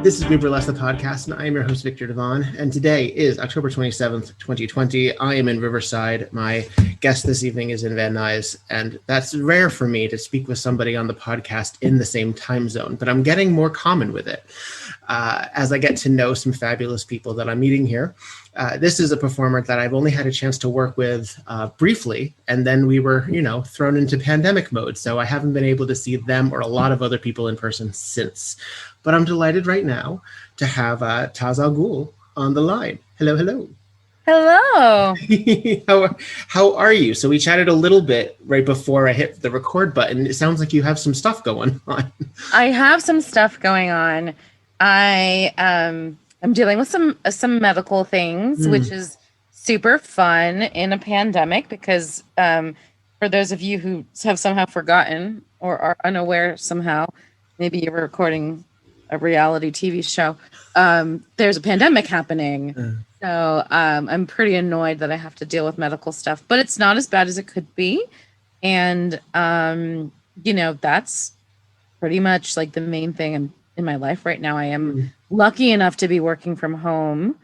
This is We Burlesque, the podcast, and I am your host, Victor Devon. And today is October 27th, 2020. I am in Riverside. My guest this evening is in Van Nuys, and that's rare for me to speak with somebody on the podcast in the same time zone, but I'm getting more common with it as I get to know some fabulous people that I'm meeting here. This is a performer that I've only had a chance to work with briefly, and then we were, thrown into pandemic mode, so I haven't been able to see them or a lot of other people in person since. But I'm delighted right now to have Al-Ghul on the line. Hello, hello. Hello. How are you? So we chatted a little bit right before I hit the record button. It sounds like you have some stuff going on. I have some stuff going on. I'm dealing with some medical things, which is super fun in a pandemic because for those of you who have somehow forgotten or are unaware somehow, maybe you were recording a reality TV show, there's a pandemic happening. So I'm pretty annoyed that I have to deal with medical stuff, but it's not as bad as it could be. And, that's pretty much like the main thing in my life right now. I am lucky enough to be working from home.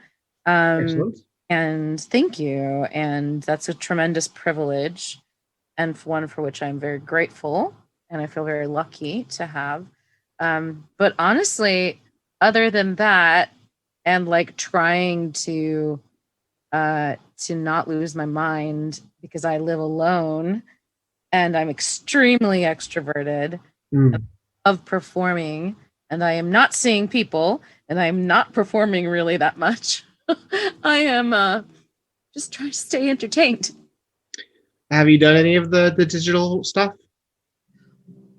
Excellent. And thank you. And that's a tremendous privilege and one for which I'm very grateful. And I feel very lucky to have. But honestly, other than that, and like trying to not lose my mind because I live alone and I'm extremely extroverted of performing, and I am not seeing people, and I am not performing really that much. I am just trying to stay entertained. Have you done any of the digital stuff?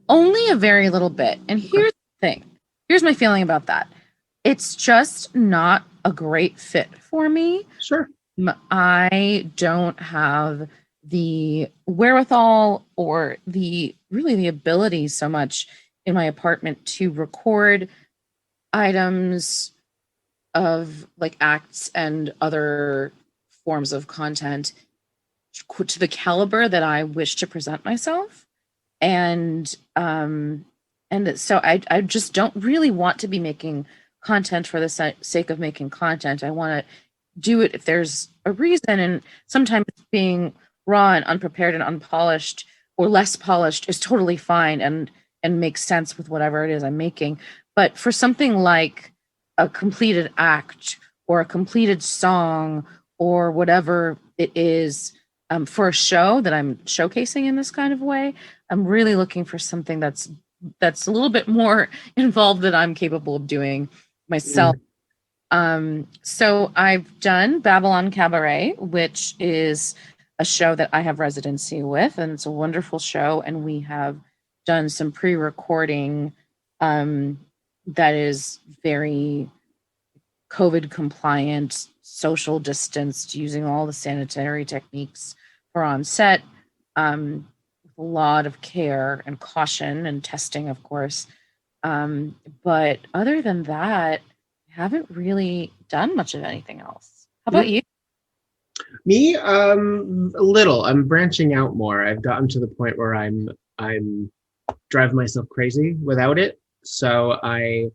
Only a very little bit. And here's the thing. Here's my feeling about that. It's just not a great fit for me. Sure. I don't have the wherewithal or the ability so much in my apartment to record items of like acts and other forms of content to the caliber that I wish to present myself. And so I just don't really want to be making content for the sake of making content. I want to do it if there's a reason, and sometimes being raw and unprepared and unpolished or less polished is totally fine and makes sense with whatever it is I'm making. But for something like a completed act or a completed song or whatever it is, for a show that I'm showcasing in this kind of way, I'm really looking for something that's a little bit more involved than I'm capable of doing myself. So I've done Babylon Cabaret, which is a show that I have residency with, and it's a wonderful show. And we have done some pre-recording that is very COVID compliant, social distanced, using all the sanitary techniques for on set, with a lot of care and caution and testing, of course. But other than that, I haven't really done much of anything else. How about you? Me, a little. I'm branching out more. I've gotten to the point where I'm driving myself crazy without it. So I've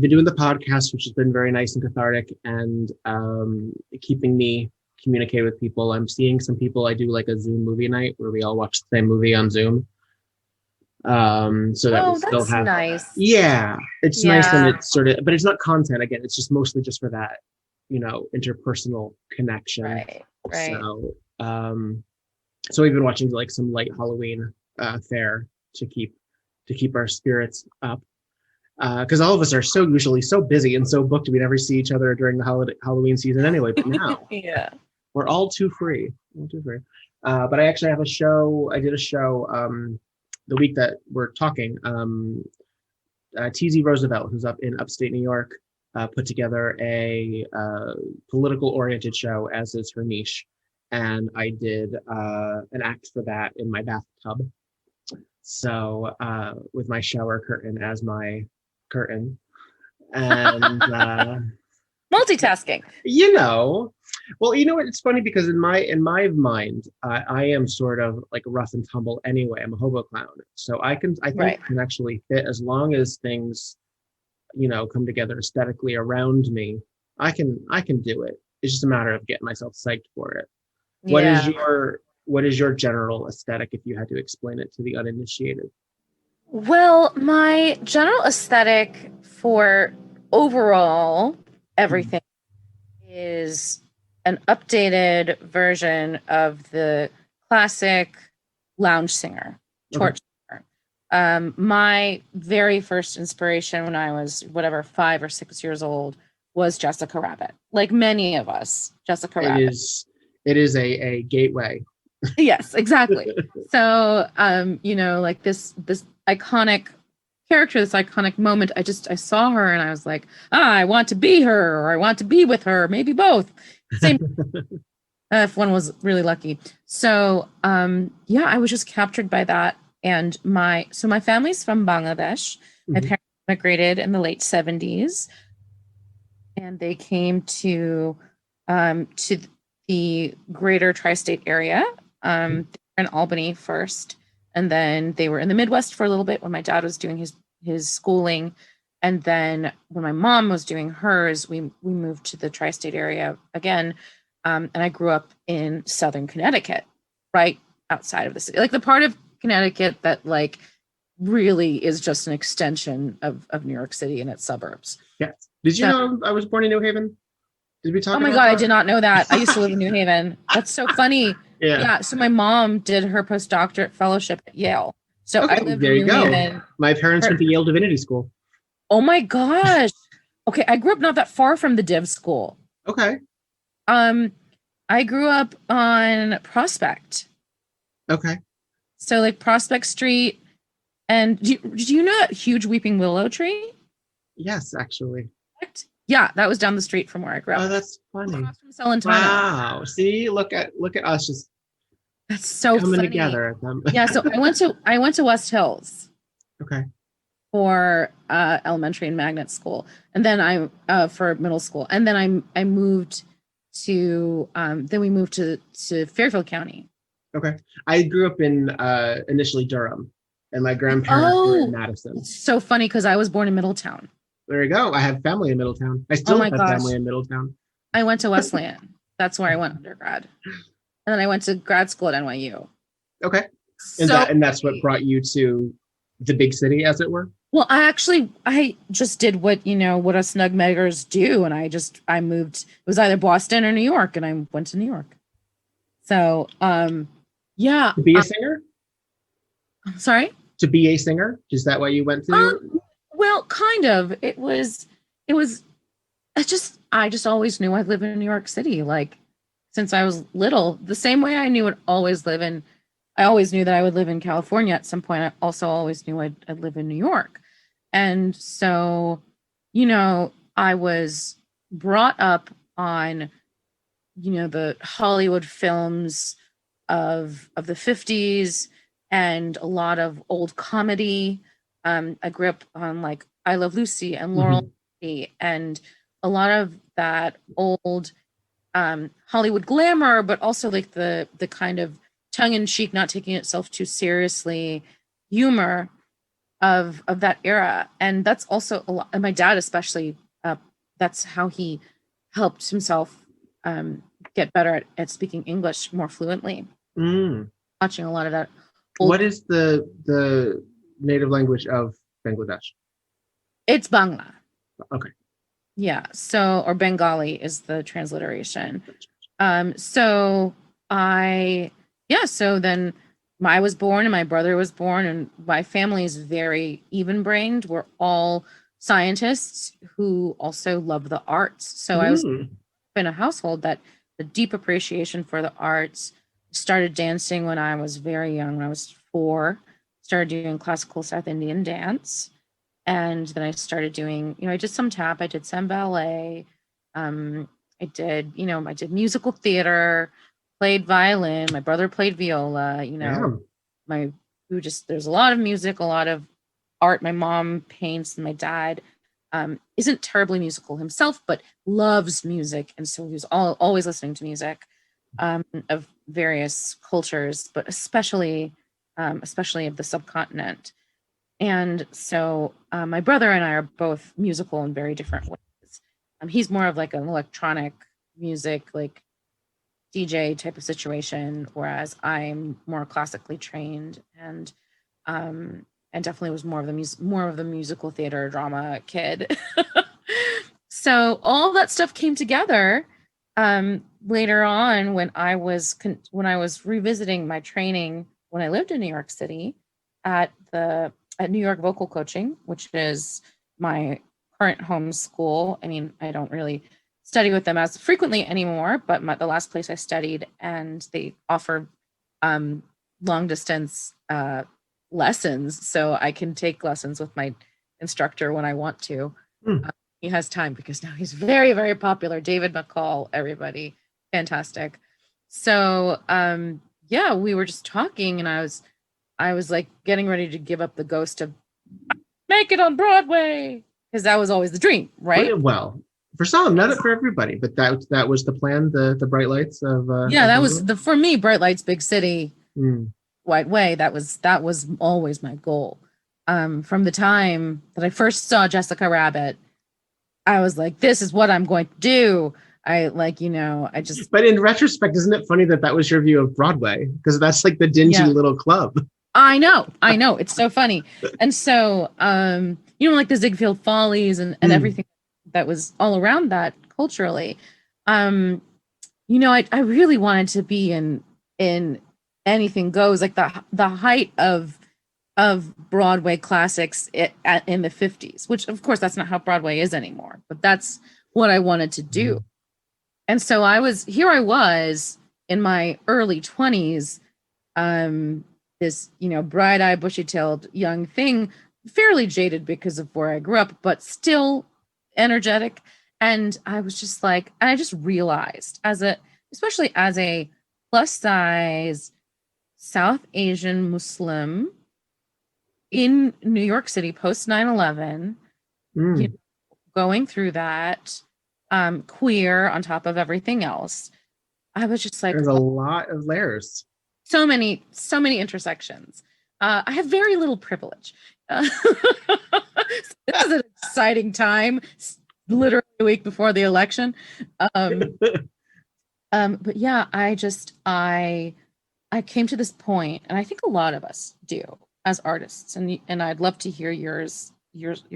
been doing the podcast, which has been very nice and cathartic, and keeping me communicate with people. I'm seeing some people. I do like a Zoom movie night where we all watch the same movie on Zoom. So that we still have nice. Yeah, it's nice when it's sort of, but it's not content. Again, it's just mostly just for that, interpersonal connection. Right. So we've been watching like some light Halloween fare to keep our spirits up. Because all of us are usually so busy and so booked, we never see each other during the Halloween season anyway. But now, we're all too free. But I actually have a show. I did a show the week that we're talking. Teasy Roosevelt, who's up in upstate New York, put together a political-oriented show, as is her niche, and I did an act for that in my bathtub. So with my shower curtain as my curtain, and multitasking. Well, it's funny because in my mind, I am sort of like rough and tumble anyway. I'm a hobo clown, so I think I can actually fit as long as things come together aesthetically around me, I can do it. It's just a matter of getting myself psyched for it. Yeah. What is your general aesthetic if you had to explain it to the uninitiated? Well, my general aesthetic for overall Mhm. everything is an updated version of the classic lounge singer, Okay. torch singer. My very first inspiration when I was whatever 5 or 6 years old was Jessica Rabbit. Like many of us, Jessica It Rabbit. is it is a gateway. Yes, exactly. So, like this iconic character, this iconic moment. I saw her and I was like, I want to be her, or I want to be with her, maybe both. Same if one was really lucky. So, yeah, I was just captured by that. And my family's from Bangladesh. My Mhm. parents immigrated in the late 70s, and they came to the greater tri-state area. They were in Albany first, and then they were in the Midwest for a little bit when my dad was doing his schooling, and then when my mom was doing hers, we moved to the tri-state area again, and I grew up in Southern Connecticut, right outside of the city, like the part of Connecticut that like really is just an extension of New York City and its suburbs. Yes. Did you So, know I was born in New Haven? Did we oh talk my about God, I that? did not know that. I used to live in New Haven. That's so funny. Yeah. Yeah, so my mom did her postdoctorate fellowship at Yale. So I Okay, lived there in you New go. Haven. My parents went to Yale Divinity School. Oh my gosh. Okay, I grew up not that far from the Div school. Okay. Um, I grew up on Prospect. Okay. So like Prospect Street. And did you know that huge weeping willow tree? Yes, actually. Yeah, that was down the street from where I grew Oh, up. that's funny. Across from Celentano. Wow. See, look at us just That's so coming funny. together at them. Yeah, so I went to West Hills Okay. for elementary and magnet school, and then I for middle school, and then I moved to then we moved to Fairfield County. Okay. I grew up in initially Durham, and my grandparents were in Oh, Madison. it's so funny because I was born in Middletown. There you go. I have family in Middletown. I Oh still my have family gosh, in Middletown. I went to Wesleyan. That's where I went undergrad, and then I went to grad school at NYU. Okay. And So that's what funny. brought you to the big city, as it were. Well, I just did what us nugmeggers do, and I moved. It was either Boston or New York, and I went to New York. So, yeah. To be a singer? Sorry. To be a singer? Is that why you went to New York? Well, kind of. It was. I just always knew I'd live in New York City, like since I was little. The same way I knew I always knew that I would live in California at some point. I also always knew I'd live in New York. And so, I was brought up on, the Hollywood films of the 50s and a lot of old comedy. I grew up on like I Love Lucy and Laurel Mhm. and Hardy and a lot of that old Hollywood glamour, but also like the kind of tongue in cheek, not taking itself too seriously humor of that era. And that's also a lot. And my dad, especially, that's how he helped himself get better at speaking English more fluently. Mm. Watching a lot of that What old. is the native language of Bangladesh? It's Bangla. Okay. Yeah. So, or Bengali is the transliteration. So so then I was born and my brother was born, and my family is very even brained. We're all scientists who also love the arts. So I was Mm. in a household that the deep appreciation for the arts. Started dancing when I was very young, when I was 4. Started doing classical South Indian dance. And then I started doing, I did some tap, I did some ballet. I did musical theater, played violin. My brother played viola, Damn. my, there's a lot of music, a lot of art. My mom paints and my dad isn't terribly musical himself, but loves music. And so he was always listening to music of various cultures, but especially of the subcontinent. And so my brother and I are both musical in very different ways. He's more of like an electronic music, like DJ type of situation, whereas I'm more classically trained and definitely was more of the musical theater drama kid. So all that stuff came together later on when I was revisiting my training when I lived in New York City at New York Vocal Coaching, which is my current home school. I mean, I don't really study with them as frequently anymore, but the last place I studied, and they offer long distance lessons, so I can take lessons with my instructor when I want to. He has time because now he's very, very popular. David McCall, everybody, fantastic. So yeah, we were just talking, and I was like getting ready to give up the ghost of make it on Broadway, because that was always the dream, right? Well, for some, not for everybody, but that was the plan. The bright lights of yeah, that was for me. Bright Lights, Big City, Mm. White Way. That was always my goal. From the time that I first saw Jessica Rabbit, I was like, this is what I'm going to do. I just. But in retrospect, isn't it funny that was your view of Broadway? Because that's like the dingy little club. I know. It's so funny. And so, like the Ziegfeld Follies and everything that was all around that culturally. I really wanted to be in Anything Goes, like the height of Broadway classics in the 50s, which of course that's not how Broadway is anymore, but that's what I wanted to do. And so I was in my early 20s, this, bright-eyed, bushy-tailed young thing, fairly jaded because of where I grew up, but still energetic. And I was just like, and I just realized especially as a plus size South Asian Muslim in New York City post 9/11, going through that, queer on top of everything else, I was just like, there's a lot of layers. So many intersections. I have very little privilege. This is an exciting time, literally a week before the election. But yeah, I came to this point, and I think a lot of us do as artists, and I'd love to hear your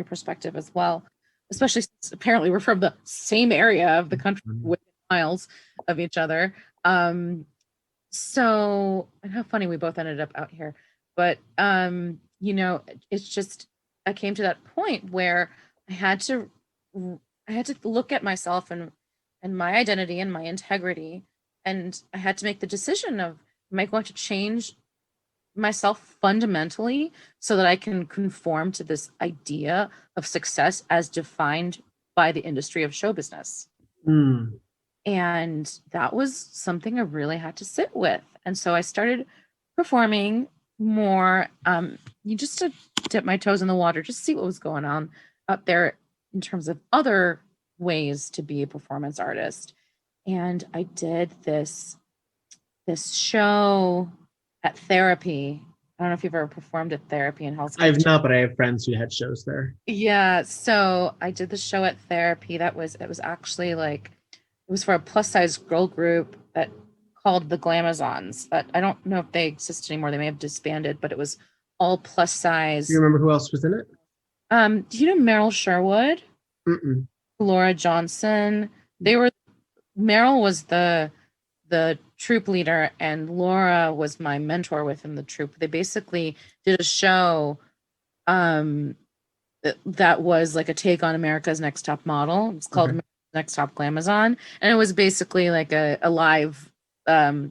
perspective as well, especially since apparently we're from the same area of the country, within miles of each other. So, and how funny we both ended up out here. But it's just, I came to that point where I had to look at myself and my identity and my integrity, and I had to make the decision of, am I going to change myself fundamentally so that I can conform to this idea of success as defined by the industry of show business? And that was something I really had to sit with. And so I started performing more, just to dip my toes in the water, just see what was going on out there in terms of other ways to be a performance artist. And I did this show at Therapy. I don't know if you've ever performed at Therapy in Hell's Kitchen. I've not, but I have friends who had shows there. Yeah, so I did the show at Therapy. It was actually like, it was for a plus size girl group that called the Glamazons. I don't know if they exist anymore. They may have disbanded, but it was all plus size. Do you remember who else was in it? Do you know Meryl Sherwood? Laura Johnson? Meryl was the troupe leader, and Laura was my mentor within the troupe. They basically did a show that was like a take on America's Next Top Model. It's called Next Top Glamazon, and it was basically like a live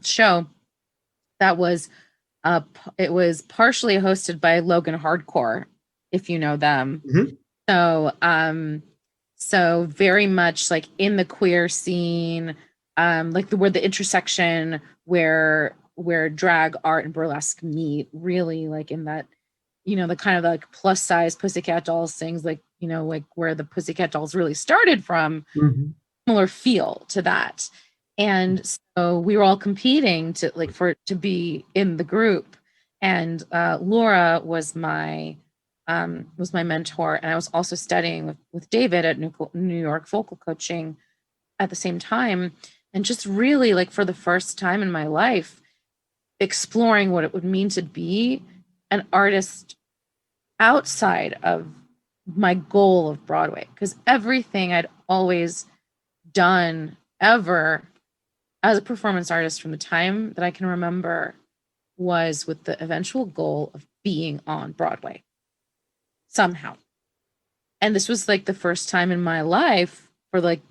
show that was it was partially hosted by Logan Hardcore, if you know them. So very much like in the queer scene, like where the intersection where drag art and burlesque meet, really like in that, the kind of like plus size Pussycat Dolls things, like, like where the Pussycat Dolls really started from, similar feel to that. And so we were all competing to be in the group. And Laura was my was my mentor, and I was also studying with David at New York Vocal Coaching at the same time, and just really, like, for the first time in my life, exploring what it would mean to be an artist outside of my goal of Broadway, because everything I'd always done ever as a performance artist from the time that I can remember was with the eventual goal of being on Broadway somehow. And this was like the first time in my life, for like,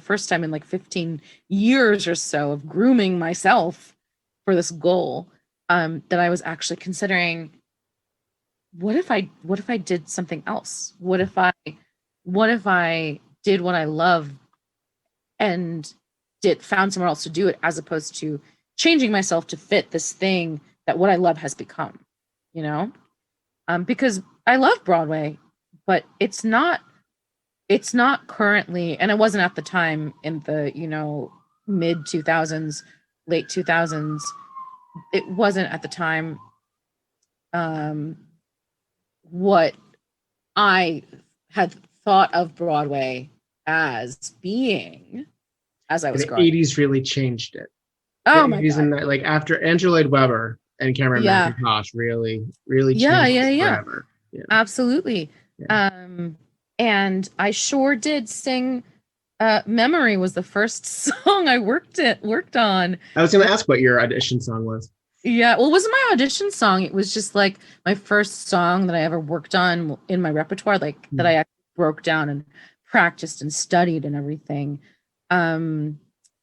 first time in like 15 years or so of grooming myself for this goal, that I was actually considering, what if I did something else? What if I did what I love and found somewhere else to do it, as opposed to changing myself to fit this thing that what I love has become, because I love Broadway, but it's not currently, and it wasn't at the time in the, mid 2000s, late 2000s. It wasn't at the time what I had thought of Broadway as being as I was The growing. 80s really changed it. Oh my God. And like after Andrew Lloyd Webber and Cameron McIntosh really changed it forever. Yeah. Absolutely. Yeah. And I sure did sing. Memory was the first song I worked on. I was going to ask what your audition song was. Yeah, well, it wasn't my audition song. It was just like my first song that I ever worked on in my repertoire, like that I actually broke down and practiced and studied and everything. And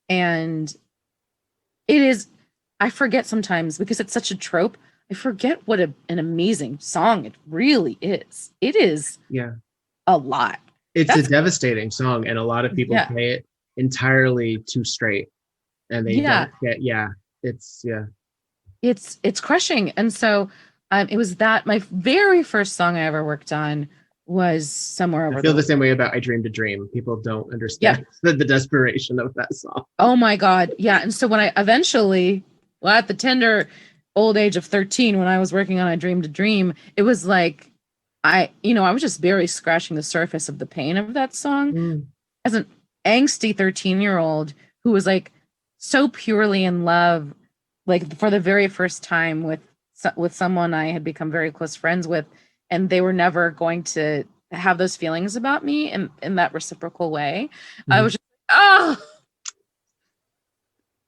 it is, I forget sometimes, because it's such a trope, I forget what an amazing song it really is. It is a lot. It's a devastating song, and a lot of people play it entirely too straight, and they don't get it's crushing. And so it was that my very first song I ever worked on was Somewhere Over. I feel the same way about I Dreamed a Dream. People don't understand the desperation of that song. Oh my God. Yeah. And so when I eventually, at the tender old age of 13, when I was working on I Dreamed a Dream, it was like, I was just barely scratching the surface of the pain of that song as an angsty 13-year-old who was like so purely in love, like for the very first time with someone I had become very close friends with, and they were never going to have those feelings about me in that reciprocal way. I was just,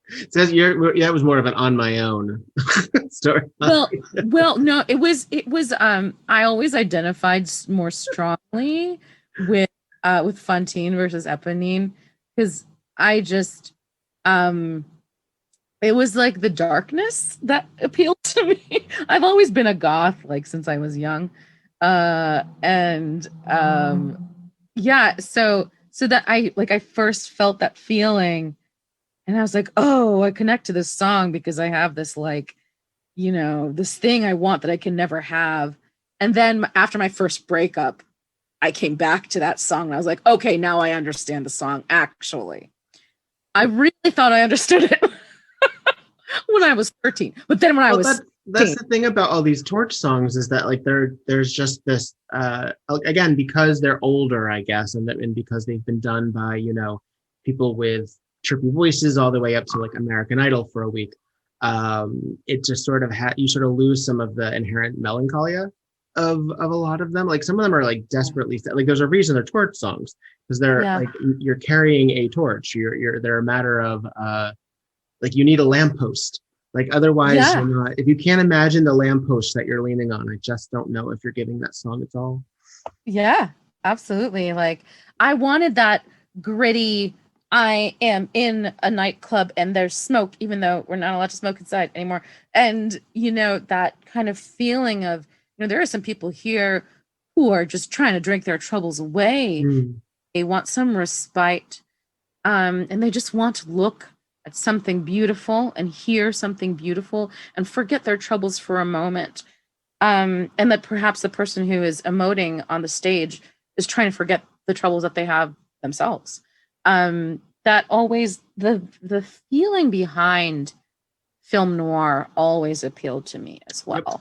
It says that was more of an On My Own story. Well, no, it was I always identified more strongly with Fontaine versus Eponine, because I just it was like the darkness that appealed to me. I've always been a goth, like, since I was young. So that I first felt that feeling, and I was like, oh, I connect to this song because I have this, like, this thing I want that I can never have. And then after my first breakup, I came back to that song and I was like, okay, now I understand the song. Actually, I really thought I understood it when I was 13, but then when I was that's the thing about all these Torch songs, is that like there's just this again, because they're older, I guess, and because they've been done by people with chirpy voices all the way up to like American Idol for a week. It just sort of you sort of lose some of the inherent melancholia of a lot of them. Like some of them are like desperately like, there's a reason they're Torch songs, because they're like, you're carrying a torch. They're a matter of like, you need a lamppost. Like otherwise, if you can't imagine the lamppost that you're leaning on, I just don't know if you're giving that song its all. Yeah, absolutely. Like, I wanted that gritty, I am in a nightclub and there's smoke, even though we're not allowed to smoke inside anymore. And, that kind of feeling of, there are some people here who are just trying to drink their troubles away. They want some respite. And they just want to look at something beautiful and hear something beautiful and forget their troubles for a moment. And that perhaps the person who is emoting on the stage is trying to forget the troubles that they have themselves. That always, the feeling behind film noir always appealed to me as well.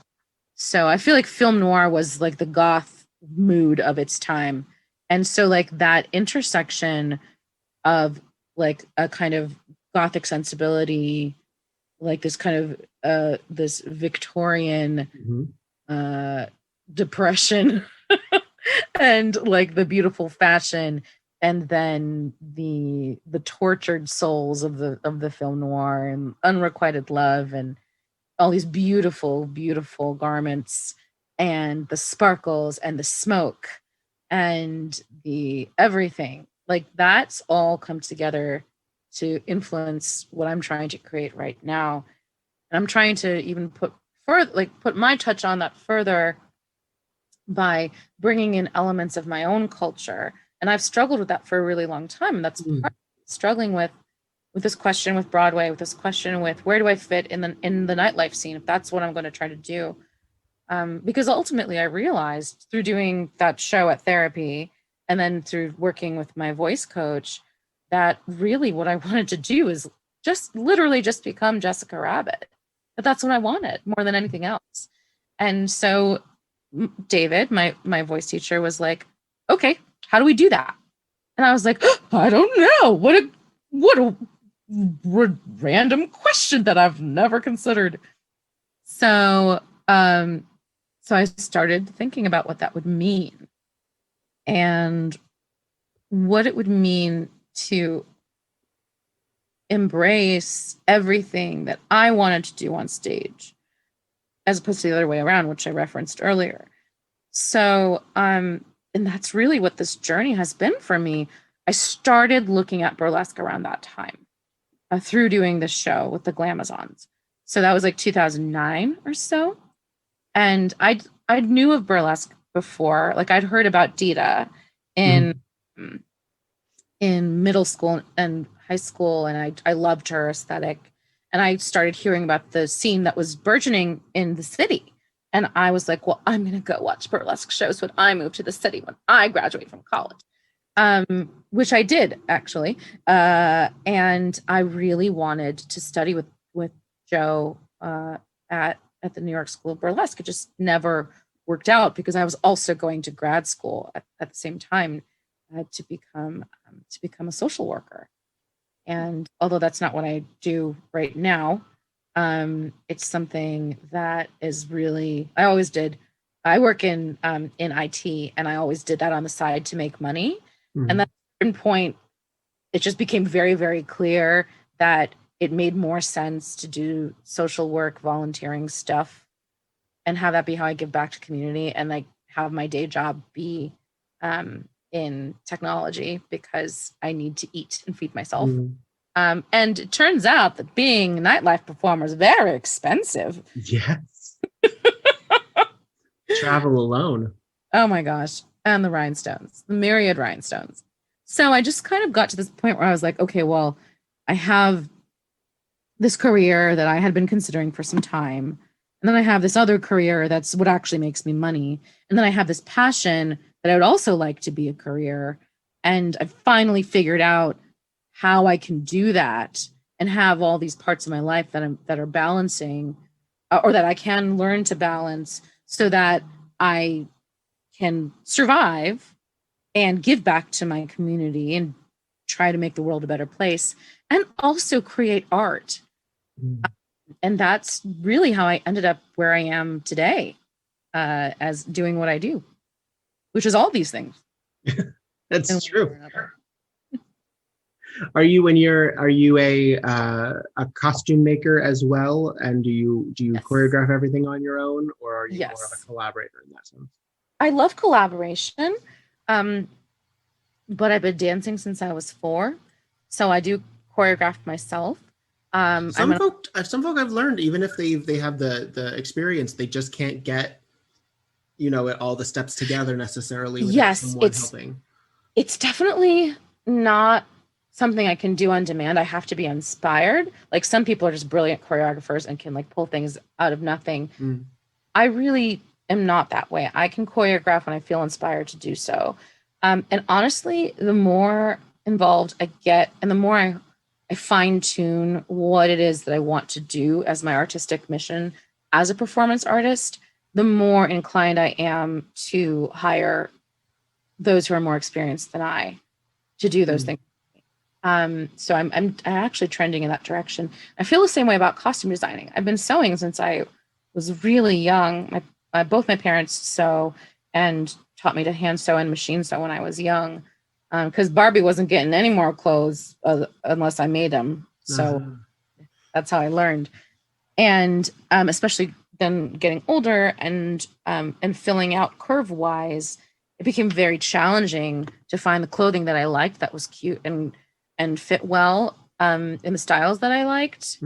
So I feel like film noir was like the goth mood of its time. And so like that intersection of like a kind of gothic sensibility, like this kind of this Victorian depression and like the beautiful fashion, and then the tortured souls of the film noir and unrequited love and all these beautiful, beautiful garments and the sparkles and the smoke and the everything. Like that's all come together to influence what I'm trying to create right now. And I'm trying to even put my touch on that further by bringing in elements of my own culture. And I've struggled with that for a really long time. And that's struggling with this question with Broadway, with this question with where do I fit in the nightlife scene, if that's what I'm going to try to do. Because ultimately I realized through doing that show at therapy and then through working with my voice coach that really what I wanted to do is just literally just become Jessica Rabbit. That's what I wanted more than anything else. And so David, my voice teacher, was like, okay, how do we do that? And I was like, oh, I don't know. What a random question that I've never considered. So I started thinking about what that would mean and what it would mean to embrace everything that I wanted to do on stage, as opposed to the other way around, which I referenced earlier. So, and that's really what this journey has been for me. I started looking at burlesque around that time through doing this show with the Glamazons. So that was like 2009 or so. And I knew of burlesque before. Like I'd heard about Dita in middle school and high school, and I loved her aesthetic. And I started hearing about the scene that was burgeoning in the city. And I was like, well, I'm going to go watch burlesque shows when I move to the city, when I graduate from college, which I did, actually. And I really wanted to study with Joe at the New York School of Burlesque. It just never worked out because I was also going to grad school at the same time to become a social worker. And although that's not what I do right now, it's something that is really, I always did. I work in IT, and I always did that on the side to make money. And at a certain point, it just became very, very clear that it made more sense to do social work, volunteering stuff, and have that be how I give back to community, and like have my day job be in technology, because I need to eat and feed myself. And it turns out that being a nightlife performer is very expensive. Yes. Travel alone. Oh my gosh. And the rhinestones, the myriad rhinestones. So I just kind of got to this point where I was like, okay, well, I have this career that I had been considering for some time. And then I have this other career that's what actually makes me money. And then I have this passion that I would also like to be a career. And I've finally figured out how I can do that and have all these parts of my life that are balancing, or that I can learn to balance, so that I can survive and give back to my community and try to make the world a better place, and also create art. And that's really how I ended up where I am today, as doing what I do, which is all these things. That's true. Are you a costume maker as well? And do you Yes. choreograph everything on your own, or are you Yes. more of a collaborator in that sense? I love collaboration, but I've been dancing since I was 4, so I do choreograph myself. Some folk I've learned, even if they have the experience, they just can't get all the steps together necessarily without someone helping. It's definitely not something I can do on demand. I have to be inspired. Like some people are just brilliant choreographers and can like pull things out of nothing. I really am not that way. I can choreograph when I feel inspired to do so. And honestly, the more involved I get and the more I fine tune what it is that I want to do as my artistic mission as a performance artist, the more inclined I am to hire those who are more experienced than I to do those things. So I'm actually trending in that direction. I feel the same way about costume designing. I've been sewing since I was really young. Both my parents sew and taught me to hand sew and machine sew when I was young, because Barbie wasn't getting any more clothes unless I made them. So that's how I learned. And especially then getting older and filling out curve wise, it became very challenging to find the clothing that I liked that was cute and fit well in the styles that I liked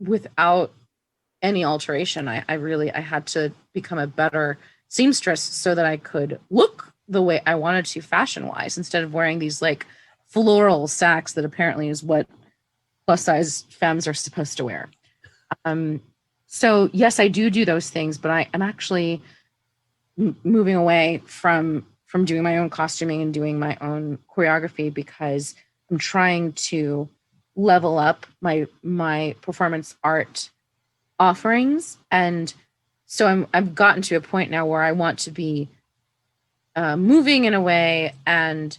without any alteration. I had to become a better seamstress so that I could look the way I wanted to fashion wise, instead of wearing these like floral sacks that apparently is what plus size femmes are supposed to wear. So yes, I do those things, but I'm actually moving away from doing my own costuming and doing my own choreography, because I'm trying to level up my performance art offerings. And so I've gotten to a point now where I want to be moving in a way and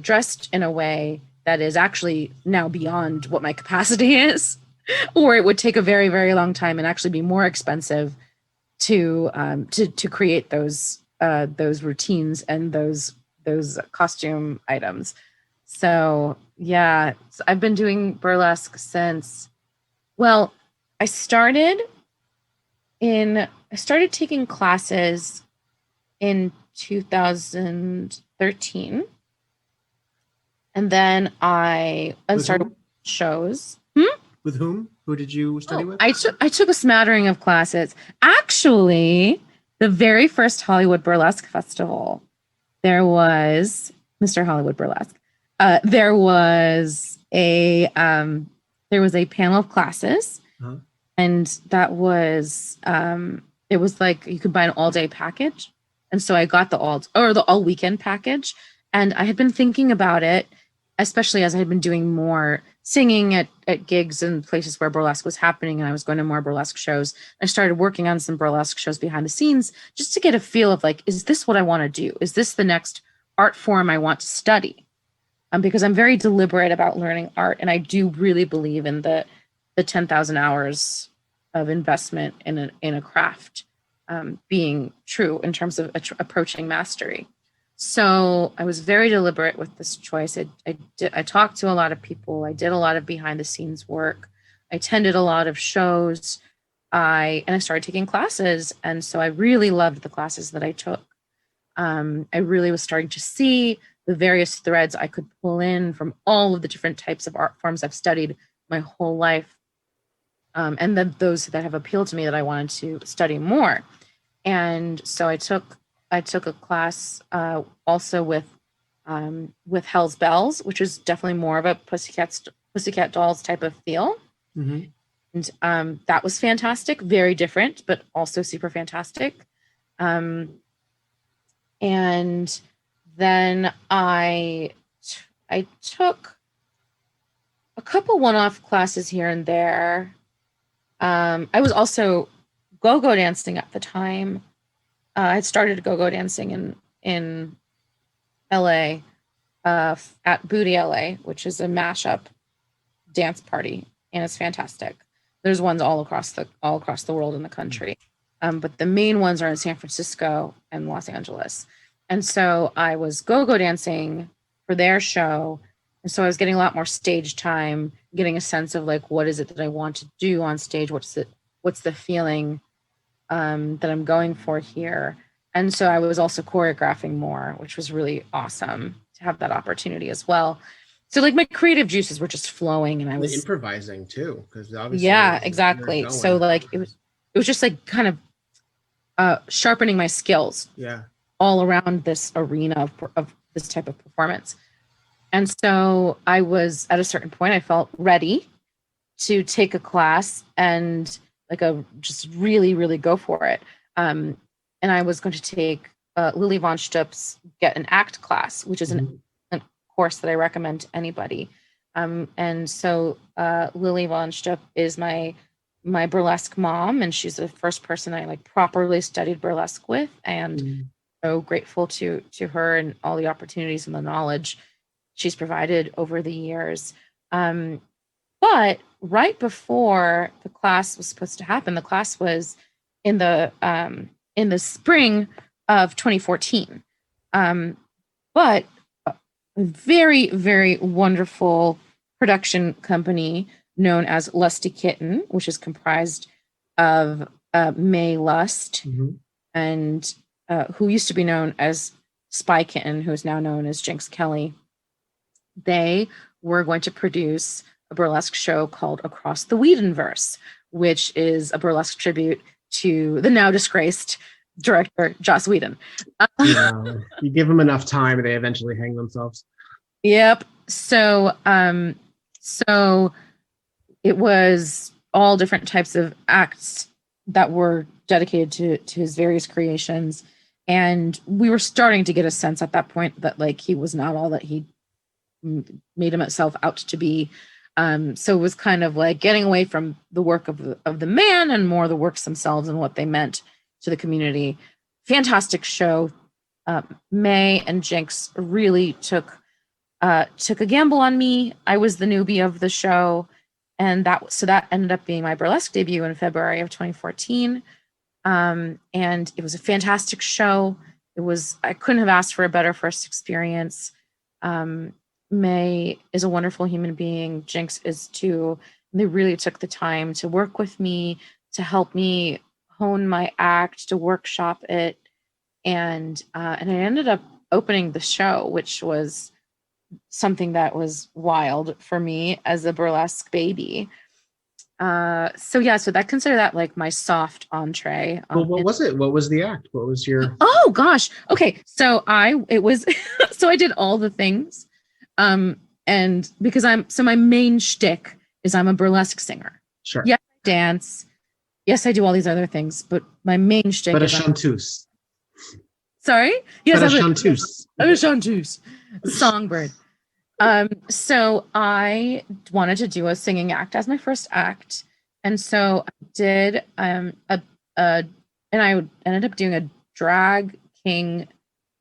dressed in a way that is actually now beyond what my capacity is, or it would take a very, very long time and actually be more expensive to create those routines and those costume items. So yeah, I've been doing burlesque since, well, I started taking classes in 2013, and then I started shows. With whom? Who did you study with? I took a smattering of classes. Actually, the very first Hollywood Burlesque Festival, there was Mr. Hollywood Burlesque. There was a panel of classes, and that was it was like you could buy an all-day package, and so I got the all weekend package, and I had been thinking about it, especially as I had been doing more singing at gigs and places where burlesque was happening, and I was going to more burlesque shows. I started working on some burlesque shows behind the scenes just to get a feel of like, is this what I want to do? Is this the next art form I want to study? Because I'm very deliberate about learning art, and I do really believe in the 10,000 hours of investment in a craft being true in terms of approaching mastery. So I was very deliberate with this choice. I talked to a lot of people. I did a lot of behind the scenes work. I attended a lot of shows. I started taking classes. And so I really loved the classes that I took. I really was starting to see the various threads I could pull in from all of the different types of art forms I've studied my whole life. And then those that have appealed to me that I wanted to study more. And so I took a class also with Hell's Bells, which is definitely more of a Pussycat Dolls type of feel. And that was fantastic, very different, but also super fantastic. And then I took a couple one-off classes here and there. I was also go-go dancing at the time. I started go-go dancing in LA at Booty LA, which is a mashup dance party, and it's fantastic. There's ones all across the world in the country, but the main ones are in San Francisco and Los Angeles. And so I was go-go dancing for their show, and so I was getting a lot more stage time, getting a sense of like, what is it that I want to do on stage? What's the feeling that I'm going for here? And so I was also choreographing more, which was really awesome to have that opportunity as well. So like my creative juices were just flowing, and I was improvising too, because obviously, yeah, exactly. So like it was just like kind of sharpening my skills, all around this arena of this type of performance. And so I was at a certain point, I felt ready to take a class and just really, really go for it. And I was going to take Lili VonSchtupp's Get an Act class, which is a course that I recommend to anybody. And so Lili VonSchtupp is my my burlesque mom, and she's the first person I like properly studied burlesque with, and so grateful to her and all the opportunities and the knowledge she's provided over the years. But right before the class was supposed to happen, the class was in the spring of 2014. But a very, very wonderful production company known as Lusty Kitten, which is comprised of May Lust and who used to be known as Spy Kitten, who is now known as Jinx Kelly. They were going to produce a burlesque show called Across the Whedonverse, which is a burlesque tribute to the now disgraced director Joss Whedon. You give them enough time, they eventually hang themselves. Yep. So it was all different types of acts that were dedicated to his various creations, and we were starting to get a sense at that point that like he was not all that he made himself out to be. So it was kind of like getting away from the work of the man and more the works themselves and what they meant to the community. Fantastic show. May and Jinx really took a gamble on me. I was the newbie of the show, and that ended up being my burlesque debut in February of 2014. And it was a fantastic show. I couldn't have asked for a better first experience. May is a wonderful human being. Jinx is too. They really took the time to work with me, to help me hone my act, to workshop it. And I ended up opening the show, which was something that was wild for me as a burlesque baby. So I consider that like my soft entree. Well, what was it? What was the act? What was your... Oh gosh. Okay. So I did all the things. And because my main shtick is I'm a burlesque singer. Sure. Yes, I dance. Yes, I do all these other things, but my main shtick is chanteuse. Sorry? Yes, I'm a chanteuse. Songbird. So I wanted to do a singing act as my first act. And so I did and I ended up doing a drag king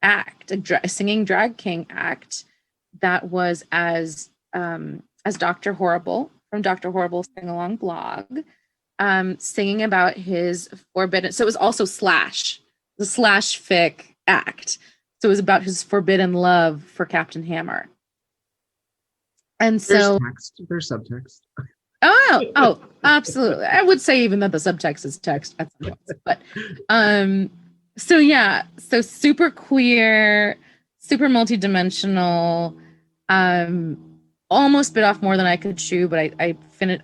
act, a singing drag king act that was as Dr. Horrible from Dr. Horrible Sing Along blog, singing about his forbidden. So it was also the slash fic act. So it was about his forbidden love for Captain Hammer. And so there's subtext. Oh, absolutely. I would say even that the subtext is text at some points. But so super queer, super multidimensional, almost bit off more than I could chew, but I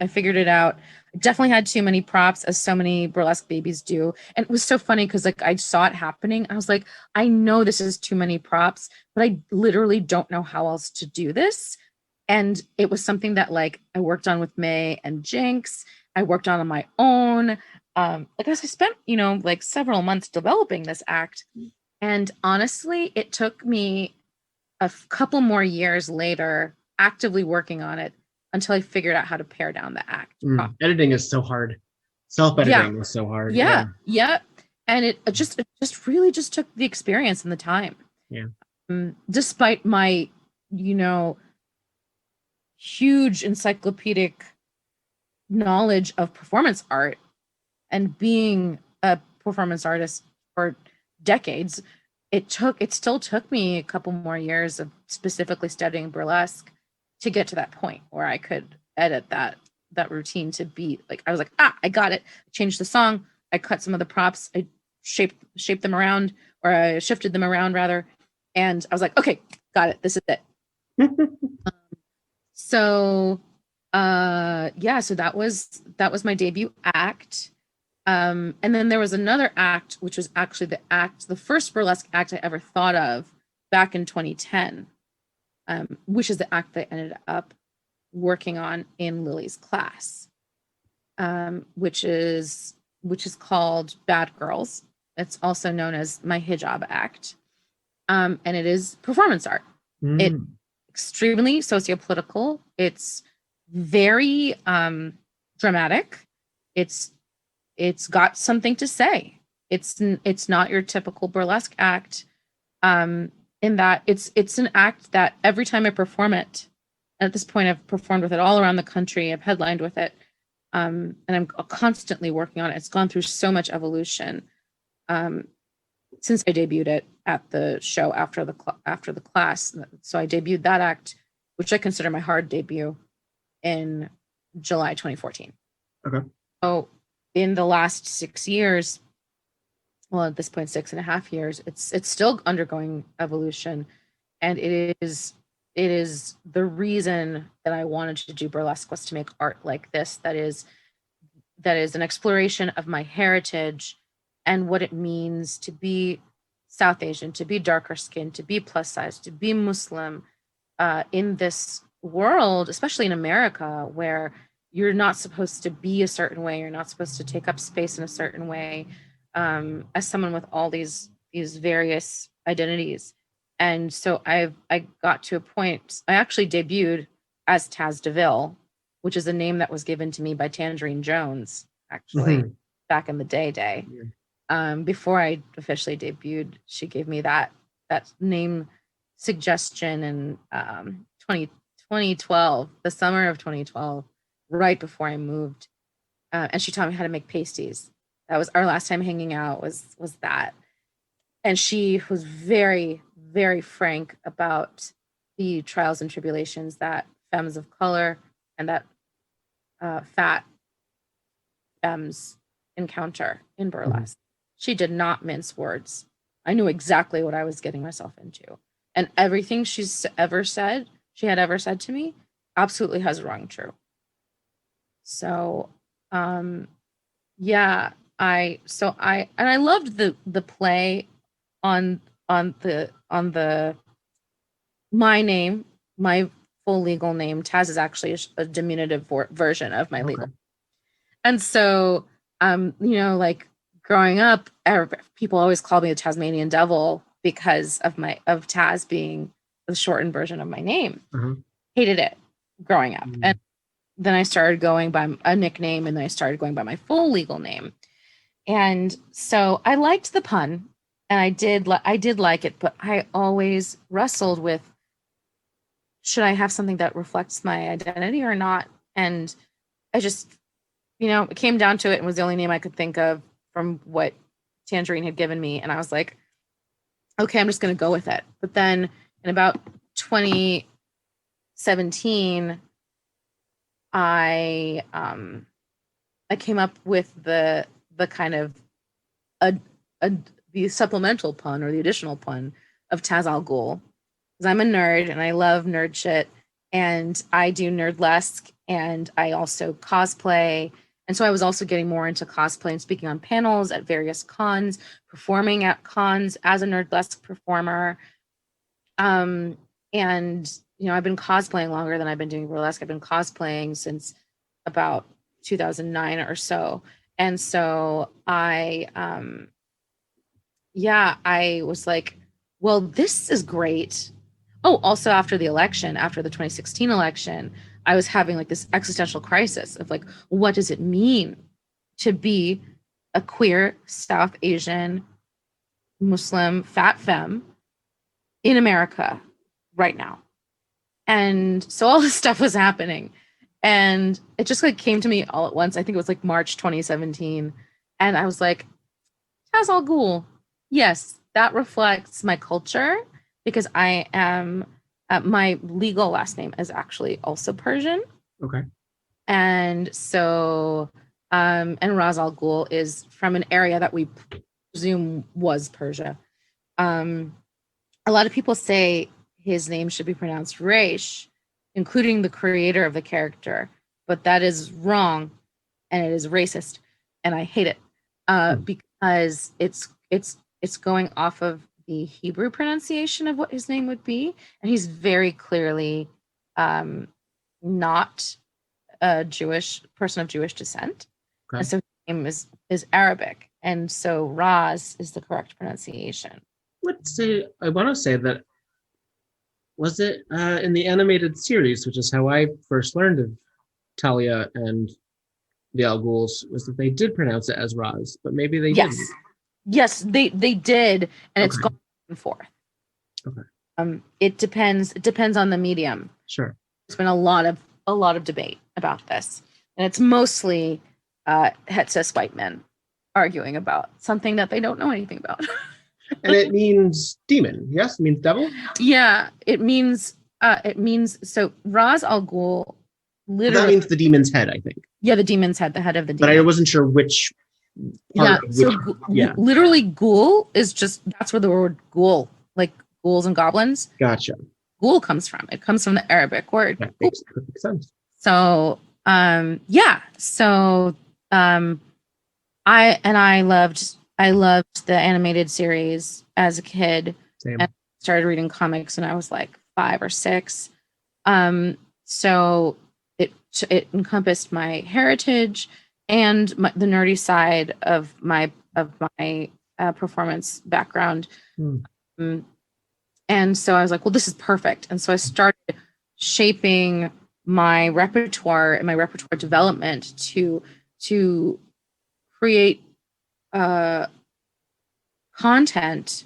figured it out. I definitely had too many props, as so many burlesque babies do. And it was so funny because like I saw it happening. I was like, I know this is too many props, but I literally don't know how else to do this. And it was something that like I worked on with May and Jinx. I worked on my own. I spent, like several months developing this act. And honestly, it took me a couple more years later actively working on it until I figured out how to pare down the act. Editing is so hard. Self-editing is so hard. Yeah. And it just really just took the experience and the time. Yeah. Despite my, huge encyclopedic knowledge of performance art and being a performance artist for decades, it still took me a couple more years of specifically studying burlesque to get to that point where I could edit that routine to be like, I was like, I got it. I changed the song. I cut some of the props. I shaped them around, or I shifted them around rather. And I was like, okay, got it. This is it. So that was my debut act. And then there was another act, which was actually the first burlesque act I ever thought of back in 2010, which is the act that I ended up working on in Lili's class, which is called Bad Girls. It's also known as my hijab act. And it is performance art. It extremely sociopolitical. It's very dramatic. it's got something to say. It's not your typical burlesque act, in that it's an act that every time I perform it, at this point I've performed with it all around the country, I've headlined with it, and I'm constantly working on it. It's gone through so much evolution since I debuted it at the show after the class. So I debuted that act, which I consider my hard debut, in July 2014. Okay. So in the last 6 years, well, at this point, 6.5 years, it's still undergoing evolution, and it is the reason that I wanted to do burlesque was to make art like this that is an exploration of my heritage and what it means to be South Asian, to be darker skinned, to be plus size, to be Muslim, in this world, especially in America, where you're not supposed to be a certain way, you're not supposed to take up space in a certain way, as someone with all these various identities. And so I got to a point, I actually debuted as Taz DeVille, which is a name that was given to me by Tangerine Jones, actually, back in the day. Before I officially debuted, she gave me that name suggestion in 2012, the summer of 2012, right before I moved. And she taught me how to make pasties. That was our last time hanging out, was that. And she was very, very frank about the trials and tribulations that femmes of color and that fat femmes encounter in burlesque. She did not mince words. I knew exactly what I was getting myself into. And everything she had ever said to me, absolutely has rung true. So, yeah, I loved the play on the my name, my full legal name. Taz is actually a diminutive version of my legal. And so, like growing up, people always called me the Tasmanian Devil because of Taz being the shortened version of my name. Hated it growing up. And then I started going by a nickname, and then I started going by my full legal name. And so I liked the pun, and I did like it, but I always wrestled with, should I have something that reflects my identity or not? And I just, it came down to it, and was the only name I could think of from what Tangerine had given me. And I was like, okay, I'm just going to go with it. But then in about 2017, I came up with the kind of the supplemental pun, or the additional pun, of Taz Al-Ghul, because I'm a nerd and I love nerd shit, and I do nerdlesque, and I also cosplay. And so I was also getting more into cosplay and speaking on panels at various cons, performing at cons as a nerdlesque performer. And I've been cosplaying longer than I've been doing burlesque. I've been cosplaying since about 2009 or so. And so I was like, well, this is great. Oh, also after the 2016 election, I was having like this existential crisis of like, what does it mean to be a queer South Asian Muslim fat femme in America right now? And so all this stuff was happening, and it just like came to me all at once. I think it was like March 2017, and I was like, Taz Al-Ghul, yes, that reflects my culture, because I am my legal last name is actually also Persian. Okay. And so and Raz Al-Ghul is from an area that we presume was Persia. A lot of people say his name should be pronounced Raish, including the creator of the character, but that is wrong, and it is racist, and I hate it because it's going off of the Hebrew pronunciation of what his name would be, and he's very clearly not a Jewish person of Jewish descent. Okay. And so his name is Arabic, and so Raz is the correct pronunciation. I want to say that, was it in the animated series, which is how I first learned of Talia and the Al-Ghuls was that they did pronounce it as Roz, but maybe they Yes. didn't. Yes, they did, and it's Okay. gone back and forth. Okay. It depends on the medium. Sure. There's been a lot of debate about this, and it's mostly het cis white men arguing about something that they don't know anything about. And it means demon. Yes, it means devil. Yeah, it means so Raz Al Ghul literally. That means the demon's head, I think. Yeah, the demon's head, the head of the demon. But I wasn't sure which. Yeah, so literally ghoul is just, that's where the word ghoul, like ghouls and goblins. Gotcha. Ghoul comes from. It comes from the Arabic word. That makes perfect sense. So yeah. So I loved the animated series as a kid. Same. And started reading comics when I was like 5 or 6. So it encompassed my heritage and the nerdy side of my performance background. And so I was like, well, this is perfect. And so I started shaping my repertoire and my repertoire development to create content,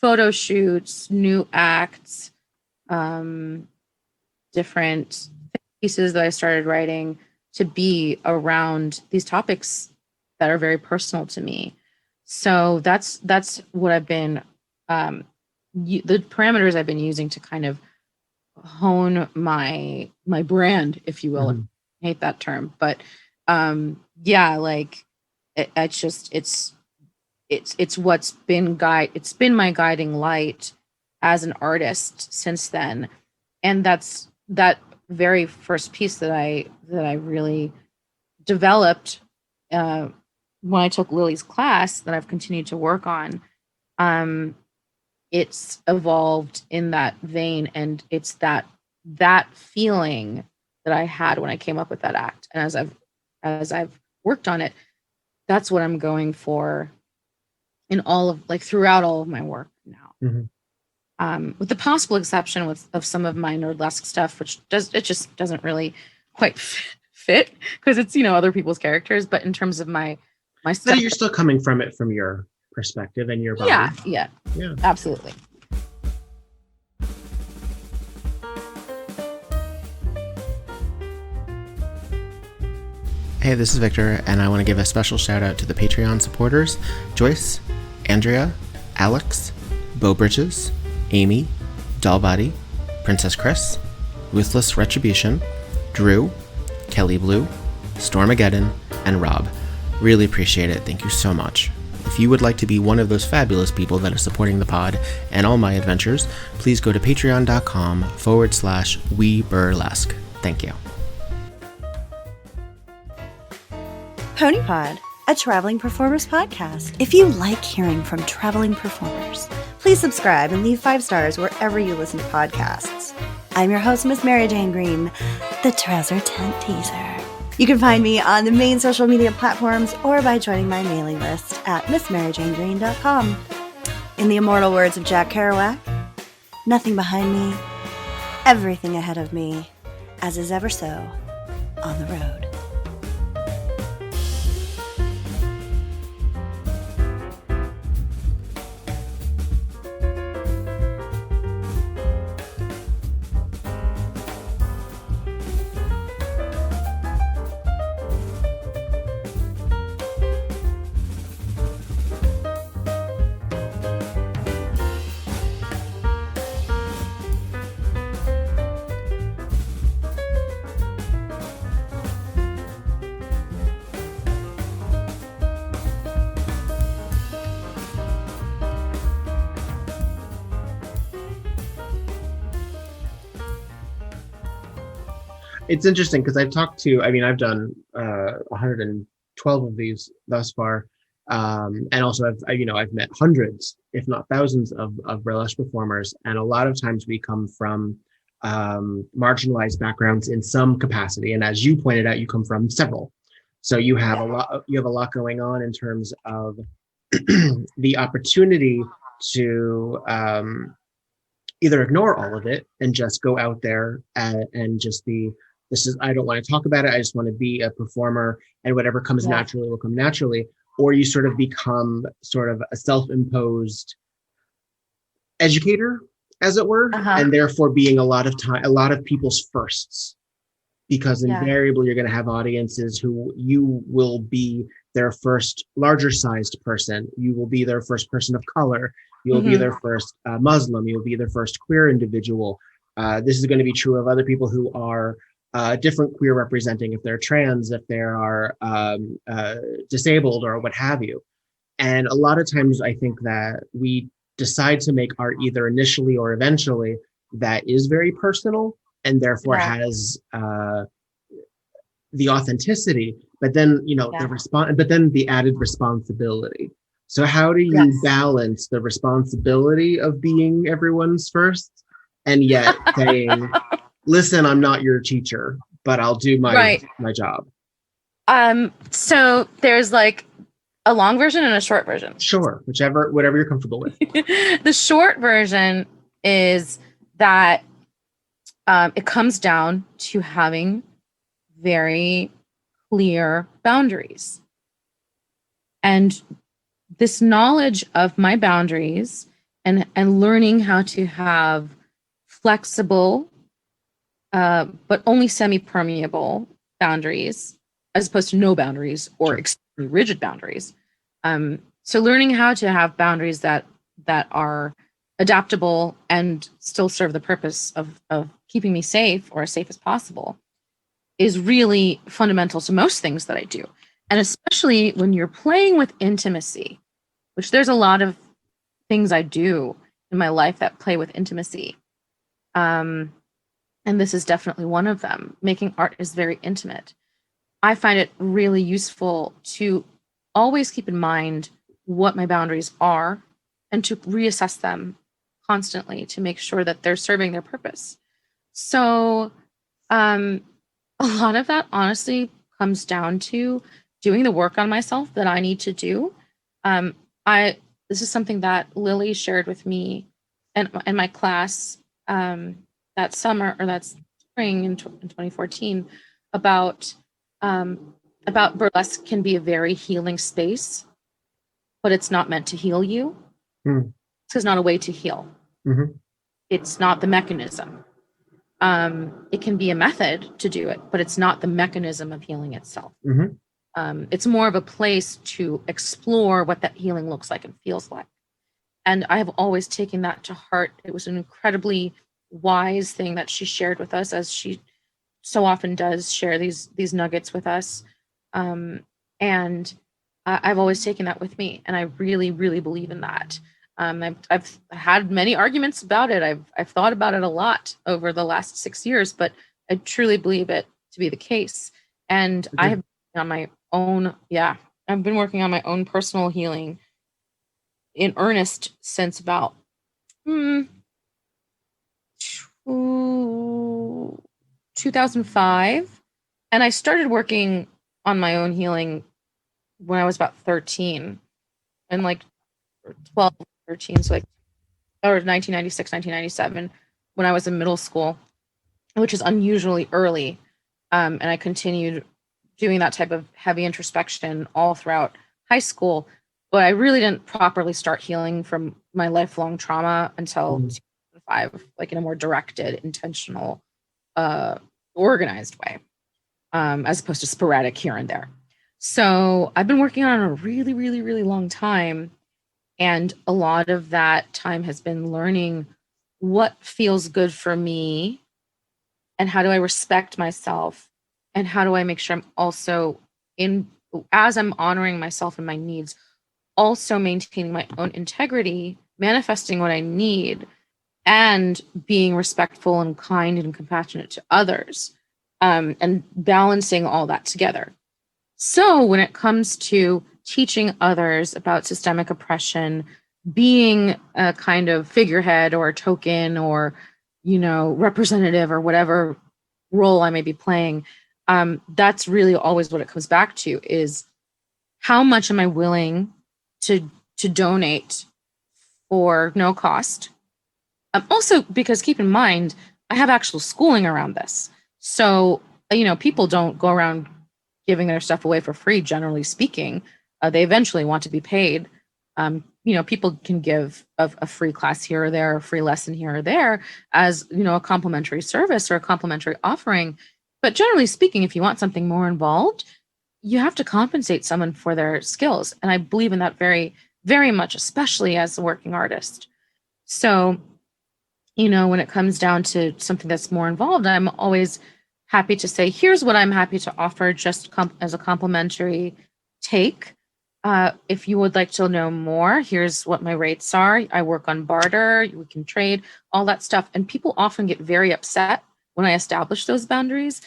photo shoots, new acts, different pieces that I started writing to be around these topics that are very personal to me. So that's what I've been, the parameters I've been using to kind of hone my brand, if you will. Mm-hmm. I hate that term, but yeah, like it's what's been it's been my guiding light as an artist since then. And that's that very first piece that I really developed when I took Lily's class that I've continued to work on. It's evolved in that vein, and it's that feeling that I had when I came up with that act. And as I've worked on it, that's what I'm going for in throughout all of my work now. Mm-hmm. With the possible exception of some of my nerdlesque stuff, which just doesn't really quite fit because it's, other people's characters. But in terms of my stuff, so you're still coming from it from your perspective and your body. Yeah, absolutely. Hey, this is Victor, and I want to give a special shout out to the Patreon supporters: Joyce, Andrea, Alex, Bo Bridges, Amy, Dollbody, Princess Chris, Ruthless Retribution, Drew, Kelly Blue, Stormageddon, and Rob. Really appreciate it. Thank you so much. If you would like to be one of those fabulous people that are supporting the pod and all my adventures, please go to patreon.com/weburlesque. Thank you. PonyPod, a traveling performers podcast. If you like hearing from traveling performers, please subscribe and leave 5 stars wherever you listen to podcasts. I'm your host, Miss Mary Jane Green, the Trouser Tent Teaser. You can find me on the main social media platforms or by joining my mailing list at MissMaryJaneGreen.com. In the immortal words of Jack Kerouac, nothing behind me, everything ahead of me, as is ever so on the road. It's interesting because I've I've done 112 of these thus far. And also I've met hundreds, if not thousands of burlesque performers. And a lot of times we come from marginalized backgrounds in some capacity. And as you pointed out, you come from several. So you have a lot going on in terms of the opportunity to either ignore all of it and just go out there and just the I don't want to talk about it. I just want to be a performer, and whatever comes naturally will come naturally. Or you sort of become sort of a self-imposed educator, as it were, and therefore being a lot of people's firsts, because invariably you're going to have audiences who you will be their first larger sized person. You will be their first person of color. You'll be their first Muslim. You'll be their first queer individual. This is going to be true of other people who are different queer representing, if they're trans, if they are disabled or what have you. And a lot of times I think that we decide to make art either initially or eventually that is very personal and therefore has the authenticity, but then, but then the added responsibility. So how do you balance the responsibility of being everyone's first and yet saying, listen, I'm not your teacher, but I'll do my job? So there's like a long version and a short version. Sure, whatever you're comfortable with. The short version is that it comes down to having very clear boundaries. And this knowledge of my boundaries and learning how to have flexible, but only semi-permeable boundaries, as opposed to no boundaries or extremely rigid boundaries. So learning how to have boundaries that are adaptable and still serve the purpose of keeping me safe, or as safe as possible, is really fundamental to most things that I do. And especially when you're playing with intimacy, which there's a lot of things I do in my life that play with intimacy. And this is definitely one of them. Making art is very intimate. I find it really useful to always keep in mind what my boundaries are and to reassess them constantly to make sure that they're serving their purpose. So a lot of that honestly comes down to doing the work on myself that I need to do. This is something that Lili shared with me in my class that summer or that spring in 2014 about burlesque can be a very healing space, but it's not meant to heal you. It's not a way to heal. It's not the mechanism. It can be a method to do it, but it's not the mechanism of healing itself. It's more of a place to explore what that healing looks like and feels like. And I have always taken that to heart. It was an incredibly wise thing that she shared with us, as she so often does share these nuggets with us. And I've always taken that with me, and I really, really believe in that. I've had many arguments about it. I've thought about it a lot over the last 6 years, but I truly believe it to be the case. And I have been on my own. I've been working on my own personal healing in earnest since about 2005. And I started working on my own healing when I was about 13 and like 12, 13. So like, or 1996, 1997, when I was in middle school, which is unusually early. And I continued doing that type of heavy introspection all throughout high school. But I really didn't properly start healing from my lifelong trauma until 2005, like in a more directed, intentional, organized way, as opposed to sporadic here and there. So I've been working on it a really, really, really long time. And a lot of that time has been learning what feels good for me and how do I respect myself and how do I make sure I'm also as I'm honoring myself and my needs, also maintaining my own integrity, manifesting what I need, and being respectful and kind and compassionate to others, and balancing all that together. So when it comes to teaching others about systemic oppression, being a kind of figurehead or a token or, representative or whatever role I may be playing, that's really always what it comes back to is how much am I willing to donate for no cost? Also, because keep in mind, I have actual schooling around this. So people don't go around giving their stuff away for free, generally speaking. They eventually want to be paid. People can give a free class here or there, a free lesson here or there as, a complimentary service or a complimentary offering. But generally speaking, if you want something more involved, you have to compensate someone for their skills. And I believe in that very, very much, especially as a working artist. So, when it comes down to something that's more involved, I'm always happy to say, here's what I'm happy to offer just as a complimentary take. If you would like to know more, here's what my rates are. I work on barter, we can trade, all that stuff. And people often get very upset when I establish those boundaries,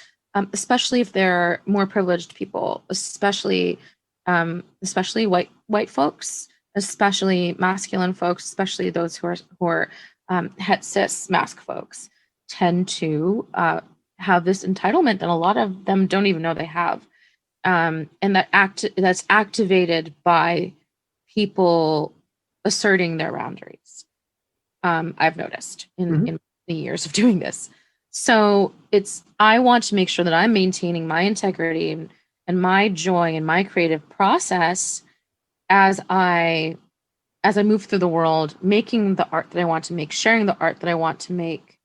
especially if they're more privileged people, especially white folks, especially masculine folks, especially those who are het cis mask folks tend to have this entitlement that a lot of them don't even know they have. And that's activated by people asserting their boundaries. I've noticed in the years of doing this. So I want to make sure that I'm maintaining my integrity and my joy and my creative process as I move through the world, making the art that I want to make, sharing the art that I want to make.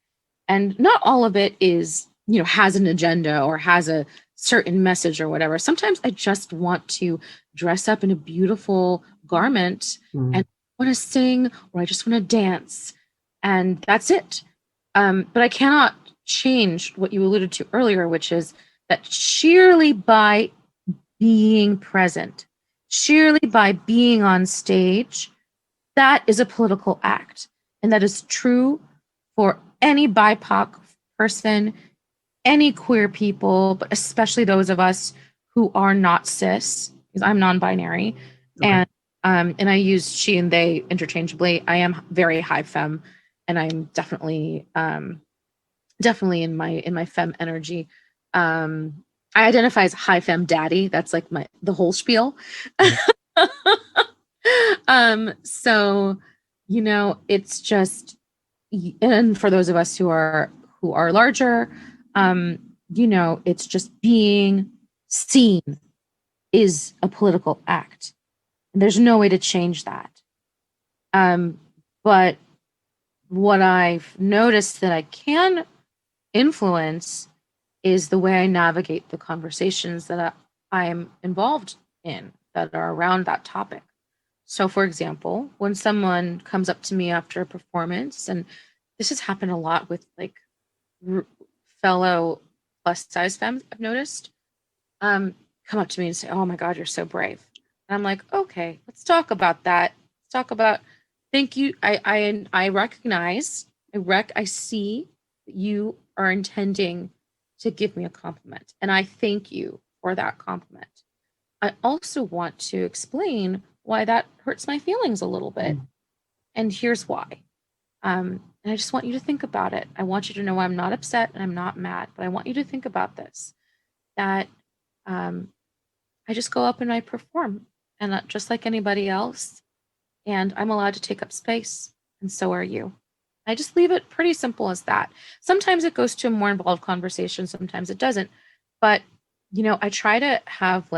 And not all of it is, has an agenda or has a certain message or whatever. Sometimes I just want to dress up in a beautiful garment and want to sing, or I just want to dance, and that's it. But I cannot change what you alluded to earlier, which is that sheerly by being present, sheerly by being on stage, that is a political act. And that is true for any BIPOC person, any queer people, but especially those of us who are not cis, because I'm non-binary. Okay. And I use she and they interchangeably. I am very high femme, and I'm definitely in my femme energy. I identify as high femme daddy. That's like the whole spiel. So, it's just, and for those of us who are larger, it's just being seen is a political act. And there's no way to change that. But what I've noticed that I can influence is the way I navigate the conversations that I'm involved in that are around that topic. So, for example, when someone comes up to me after a performance, and this has happened a lot with like fellow plus size femmes, I've noticed, come up to me and say, "Oh my God, you're so brave." And I'm like, "Okay, let's talk about that. Let's talk about, thank you. I recognize, I see that you are intending to give me a compliment, and I thank you for that compliment. I also want to explain why that hurts my feelings a little bit. And here's why. And I just want you to think about it. I want you to know I'm not upset and I'm not mad, but I want you to think about this, that I just go up and I perform, and just like anybody else, and I'm allowed to take up space, and so are you." I just leave it pretty simple as that. Sometimes it goes to a more involved conversation, sometimes it doesn't. But, I try to have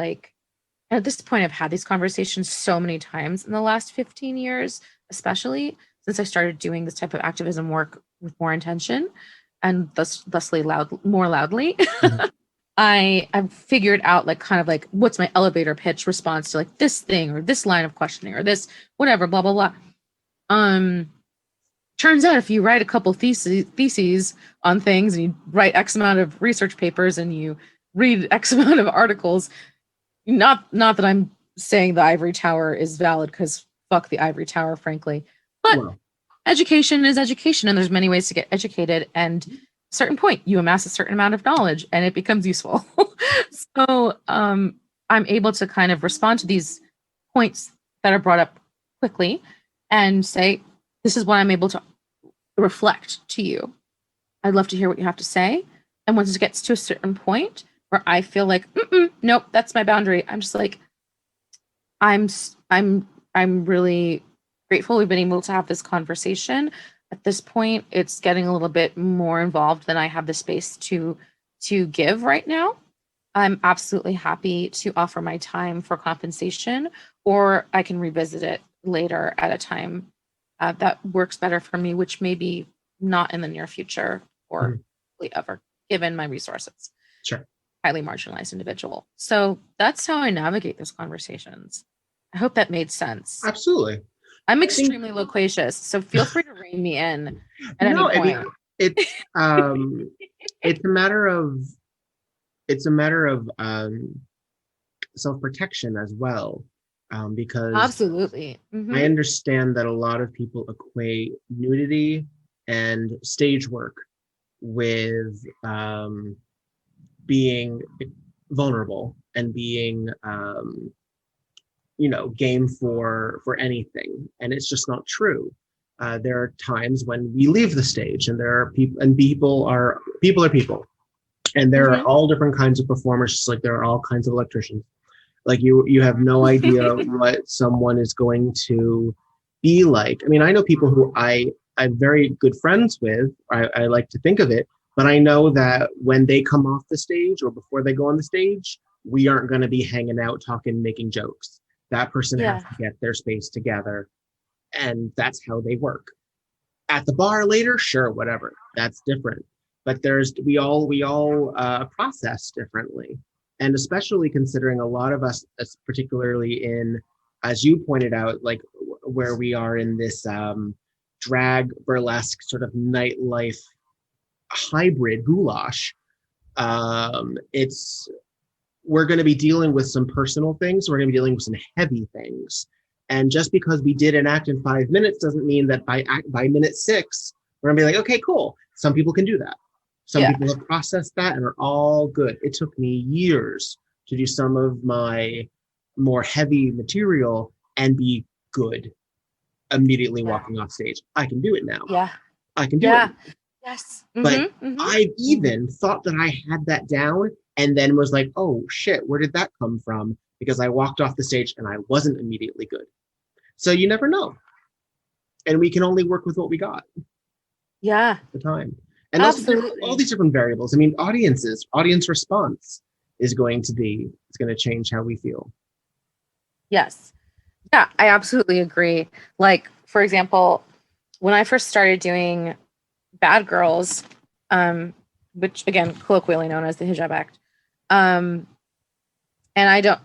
at this point, I've had these conversations so many times in the last 15 years, especially since I started doing this type of activism work with more intention and thusly more loudly. I've figured out what's my elevator pitch response to this thing or this line of questioning or this whatever, blah, blah, blah. Turns out if you write a couple theses on things and you write X amount of research papers and you read X amount of articles, not that I'm saying the ivory tower is valid, because fuck the ivory tower, frankly, but education is education, and there's many ways to get educated, and at a certain point you amass a certain amount of knowledge and it becomes useful. So I'm able to kind of respond to these points that are brought up quickly and say, this is what I'm able to reflect to you. I'd love to hear what you have to say. And once it gets to a certain point where I feel like, nope, that's my boundary, I'm just like, I'm really grateful we've been able to have this conversation. At this point, it's getting a little bit more involved than I have the space to to give right now. I'm absolutely happy to offer my time for compensation, or I can revisit it later at a time that works better for me, which may be not in the near future or ever, given my resources. Sure. Highly marginalized individual. So that's how I navigate those conversations. I hope that made sense. Absolutely. I'm extremely loquacious, so feel free to rein me in at No, any point. I mean, it's a matter of self-protection as well, because Absolutely. Mhm. I understand that a lot of people equate nudity and stage work with being vulnerable and being game for anything, and it's just not true. There are times when we leave the stage, and there are people, and people are people, and there are all different kinds of performers, just like there are all kinds of electricians. Like you have no idea what someone is going to be like. I mean, I know people who I'm very good friends with. I like to think of it, but I know that when they come off the stage or before they go on the stage, we aren't going to be hanging out, talking, making jokes. That person has to get their space together, and that's how they work. At the bar later, sure, whatever, that's different. But we all process differently, and especially considering a lot of us, particularly in, as you pointed out, like where we are in this drag burlesque sort of nightlife hybrid goulash. We're going to be dealing with some personal things. We're going to be dealing with some heavy things. And just because we did an act in 5 minutes doesn't mean that by minute 6, we're going to be like, okay, cool. Some people can do that. Some people have processed that and are all good. It took me years to do some of my more heavy material and be good immediately walking off stage. I can do it now. Yeah. I can do it. Yes. But I even thought that I had that down, and then was like, oh shit, where did that come from? Because I walked off the stage and I wasn't immediately good. So you never know. And we can only work with what we got. Yeah. At the time. And absolutely. also all these different variables. I mean, audience response is going to change how we feel. Yes. Yeah, I absolutely agree. Like, for example, when I first started doing Bad Girls, which again, colloquially known as the Hijab Act, and I don't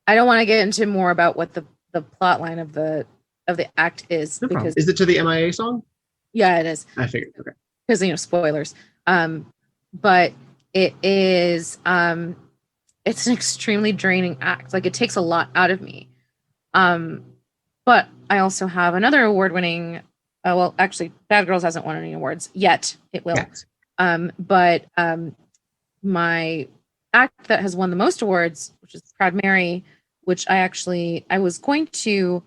want to get into more about what the plot line of the act is. No because problem. Is it to the MIA song? Yeah, it is. I figured. Okay. Because spoilers. But it is it's an extremely draining act. Like, it takes a lot out of me. But I also have another award-winning. Well, actually, Bad Girls hasn't won any awards yet. It will. Yes. But my act that has won the most awards, which is Proud Mary, which I was going to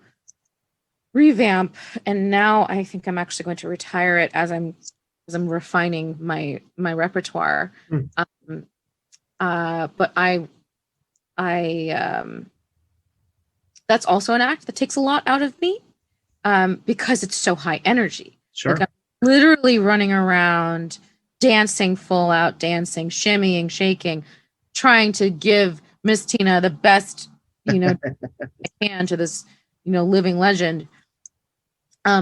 revamp, and now I think I'm actually going to retire it as I'm refining my repertoire. But I that's also an act that takes a lot out of me, because it's so high energy. Sure. Like, I'm literally running around, dancing, full out dancing, shimmying, shaking, trying to give Miss Tina the best, I can to this, living legend.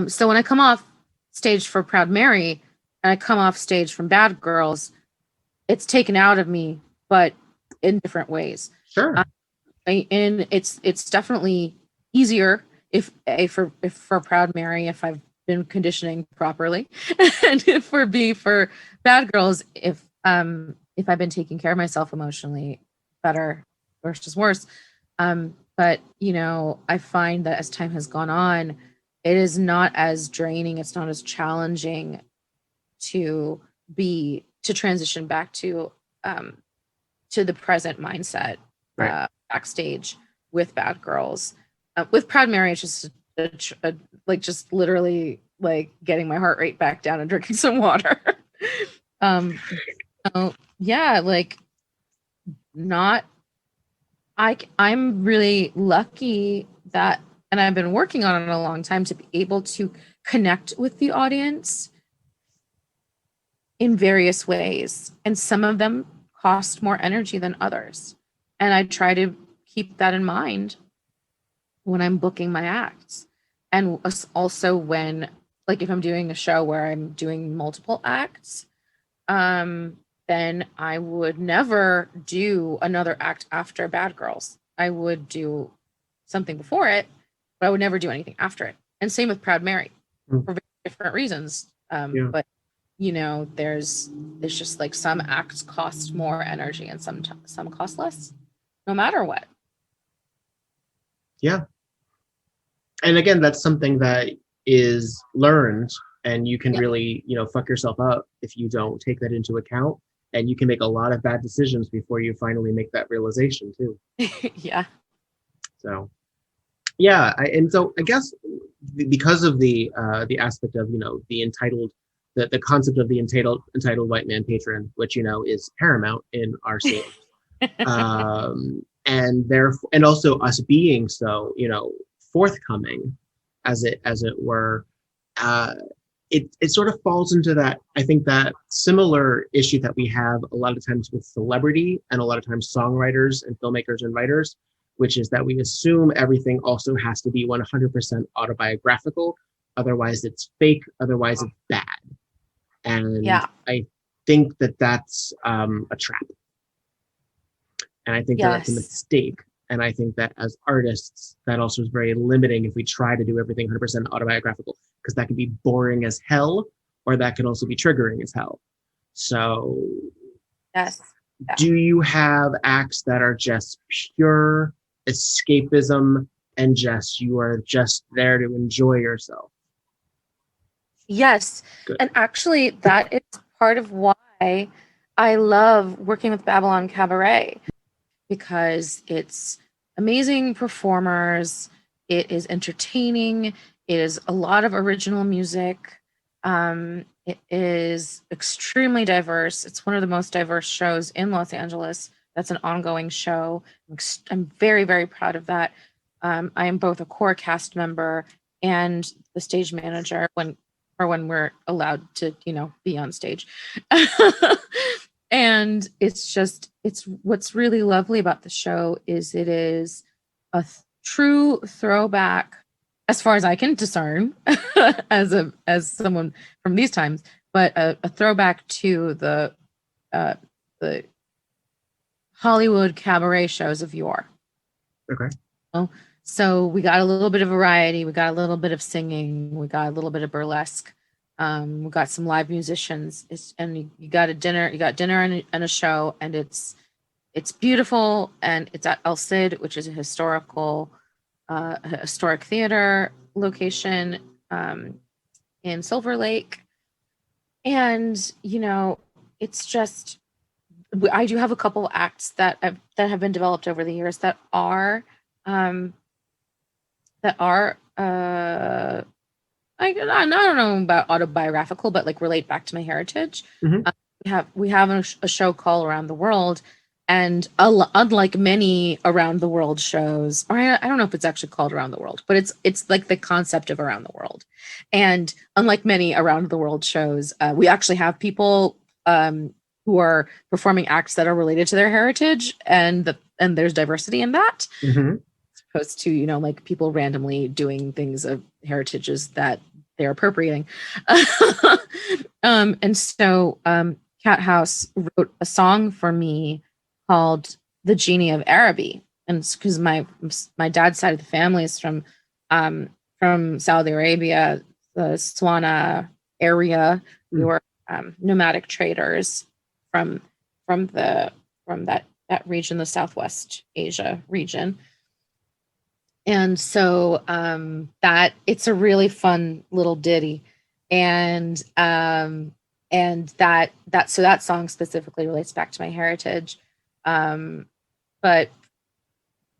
So when I come off stage for Proud Mary and I come off stage from Bad Girls, it's taken out of me, but in different ways. Sure. And it's definitely easier if for Proud Mary, if I've been conditioning properly, and for Bad Girls, if I've been taking care of myself emotionally better versus worse. But I find that as time has gone on, it is not as draining. It's not as challenging to transition back to the present mindset. Right. Backstage with Bad Girls. With Proud Mary, it's just just literally like getting my heart rate back down and drinking some water. So yeah, like I'm really lucky that, and I've been working on it a long time, to be able to connect with the audience in various ways. And some of them cost more energy than others. And I try to keep that in mind when I'm booking my acts. And also when, like, if I'm doing a show where I'm doing multiple acts, then I would never do another act after Bad Girls. I would do something before it, but I would never do anything after it. And same with Proud Mary for very different reasons. But you know, there's just like some acts cost more energy and some cost less, no matter what. Yeah. And again, that's something that is learned, and you can really, you know, fuck yourself up if you don't take that into account, and you can make a lot of bad decisions before you finally make that realization too. Yeah. So, yeah, so I guess because of the aspect of, you know, the entitled, the concept of the entitled white man patron, which, you know, is paramount in our scene, and therefore, and also us being so, you know, forthcoming, as it were, it sort of falls into that, I think, that similar issue that we have a lot of times with celebrity and a lot of times songwriters and filmmakers and writers, which is that we assume everything also has to be 100% autobiographical, otherwise it's fake, otherwise it's bad. And I think that that's a trap. And I think that that's a mistake. And I think that as artists, that also is very limiting if we try to do everything 100% autobiographical, because that can be boring as hell, or that can also be triggering as hell. So do you have acts that are just pure escapism and just, you are just there to enjoy yourself? Yes. Good. And actually that is part of why I love working with Babylon Cabaret, because it's amazing performers, it is entertaining, it is a lot of original music, it is extremely diverse. It's one of the most diverse shows in Los Angeles. That's an ongoing show. I'm very, very proud of that. I am both a core cast member and the stage manager when we're allowed to, you know, be on stage. And it's what's really lovely about the show is it is a true throwback, as far as I can discern, as someone from these times, but a throwback to the Hollywood cabaret shows of yore. Okay. So we got a little bit of variety. We got a little bit of singing. We got a little bit of burlesque. We got some live musicians, and you got dinner and a show, and it's beautiful, and it's at El Cid, which is a historic theater location in Silver Lake. And, you know, it's just, I do have a couple acts that have been developed over the years that are I don't know about autobiographical, but like relate back to my heritage. Mm-hmm. We have a show called Around the World, and unlike many Around the World shows, or I don't know if it's actually called Around the World, but it's like the concept of Around the World. And unlike many Around the World shows, we actually have people who are performing acts that are related to their heritage, and there's diversity in that. Mm-hmm. Opposed to, you know, like people randomly doing things of heritages that they're appropriating. And so Cat House wrote a song for me called The Genie of Araby. And it's because my dad's side of the family is from Saudi Arabia, the Swana area. We were nomadic traders from that region, the Southwest Asia region. And so that it's a really fun little ditty, and that song specifically relates back to my heritage, but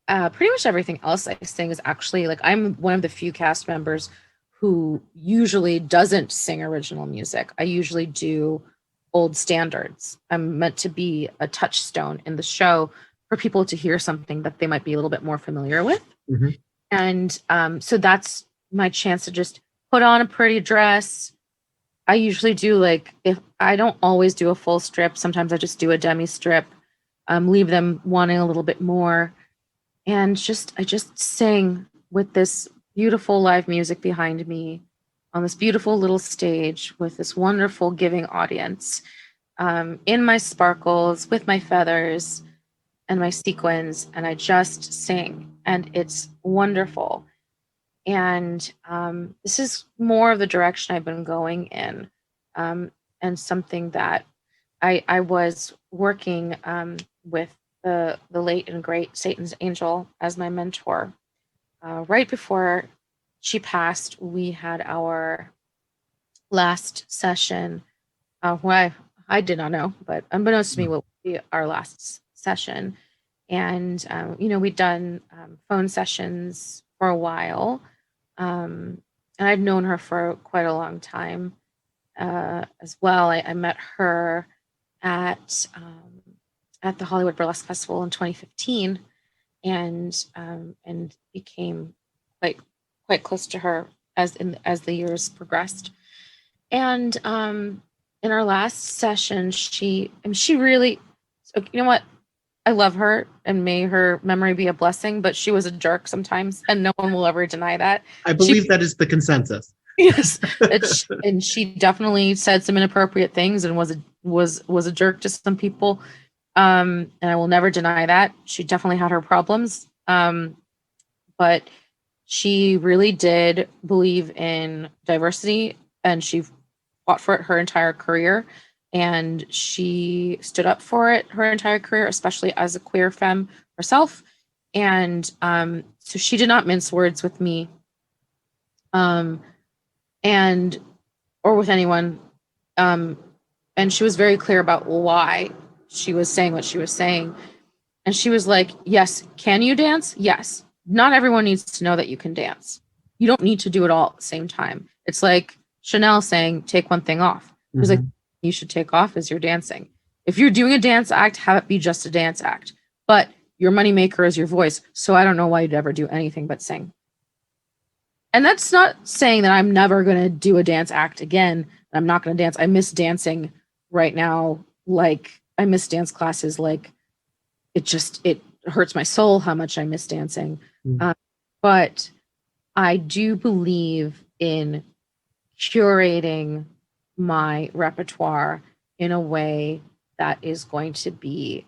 pretty much everything else I sing is actually, like, I'm one of the few cast members who usually doesn't sing original music. I usually do old standards. I'm meant to be a touchstone in the show for people to hear something that they might be a little bit more familiar with. Mm-hmm. And so that's my chance to just put on a pretty dress, I usually do, like, if I don't always do a full strip, sometimes I just do a demi strip, leave them wanting a little bit more. And I just sing with this beautiful live music behind me on this beautiful little stage with this wonderful giving audience, in my sparkles, with my feathers and my sequins, and I just sing, and it's wonderful. And this is more of the direction I've been going in, and something that I was working with the late and great Satan's Angel as my mentor. Right before she passed, we had our last session. Well, I did not know, but unbeknownst to me, what would be our last session. And, we'd done phone sessions for a while. And I'd known her for quite a long time as well. I met her at the Hollywood Burlesque Festival in 2015, and became quite close to her as the years progressed. And in our last session, she really, you know what? I love her, and may her memory be a blessing, but she was a jerk sometimes, and no one will ever deny that. I believe that is the consensus. Yes, and she definitely said some inappropriate things and was a jerk to some people. And I will never deny that. She definitely had her problems. But she really did believe in diversity, and she fought for it her entire career. And she stood up for it her entire career, especially as a queer femme herself. And so she did not mince words with me, or with anyone. And she was very clear about why she was saying what she was saying. And she was like, yes, can you dance? Yes. Not everyone needs to know that you can dance. You don't need to do it all at the same time. It's like Chanel saying, take one thing off. It was like, you should take off as you're dancing. If you're doing a dance act, have it be just a dance act. But your moneymaker is your voice. So I don't know why you'd ever do anything but sing. And that's not saying that I'm never going to do a dance act again. I'm not going to dance. I miss dancing right now. Like, I miss dance classes. Like, it hurts my soul how much I miss dancing. But I do believe in curating my repertoire in a way that is going to be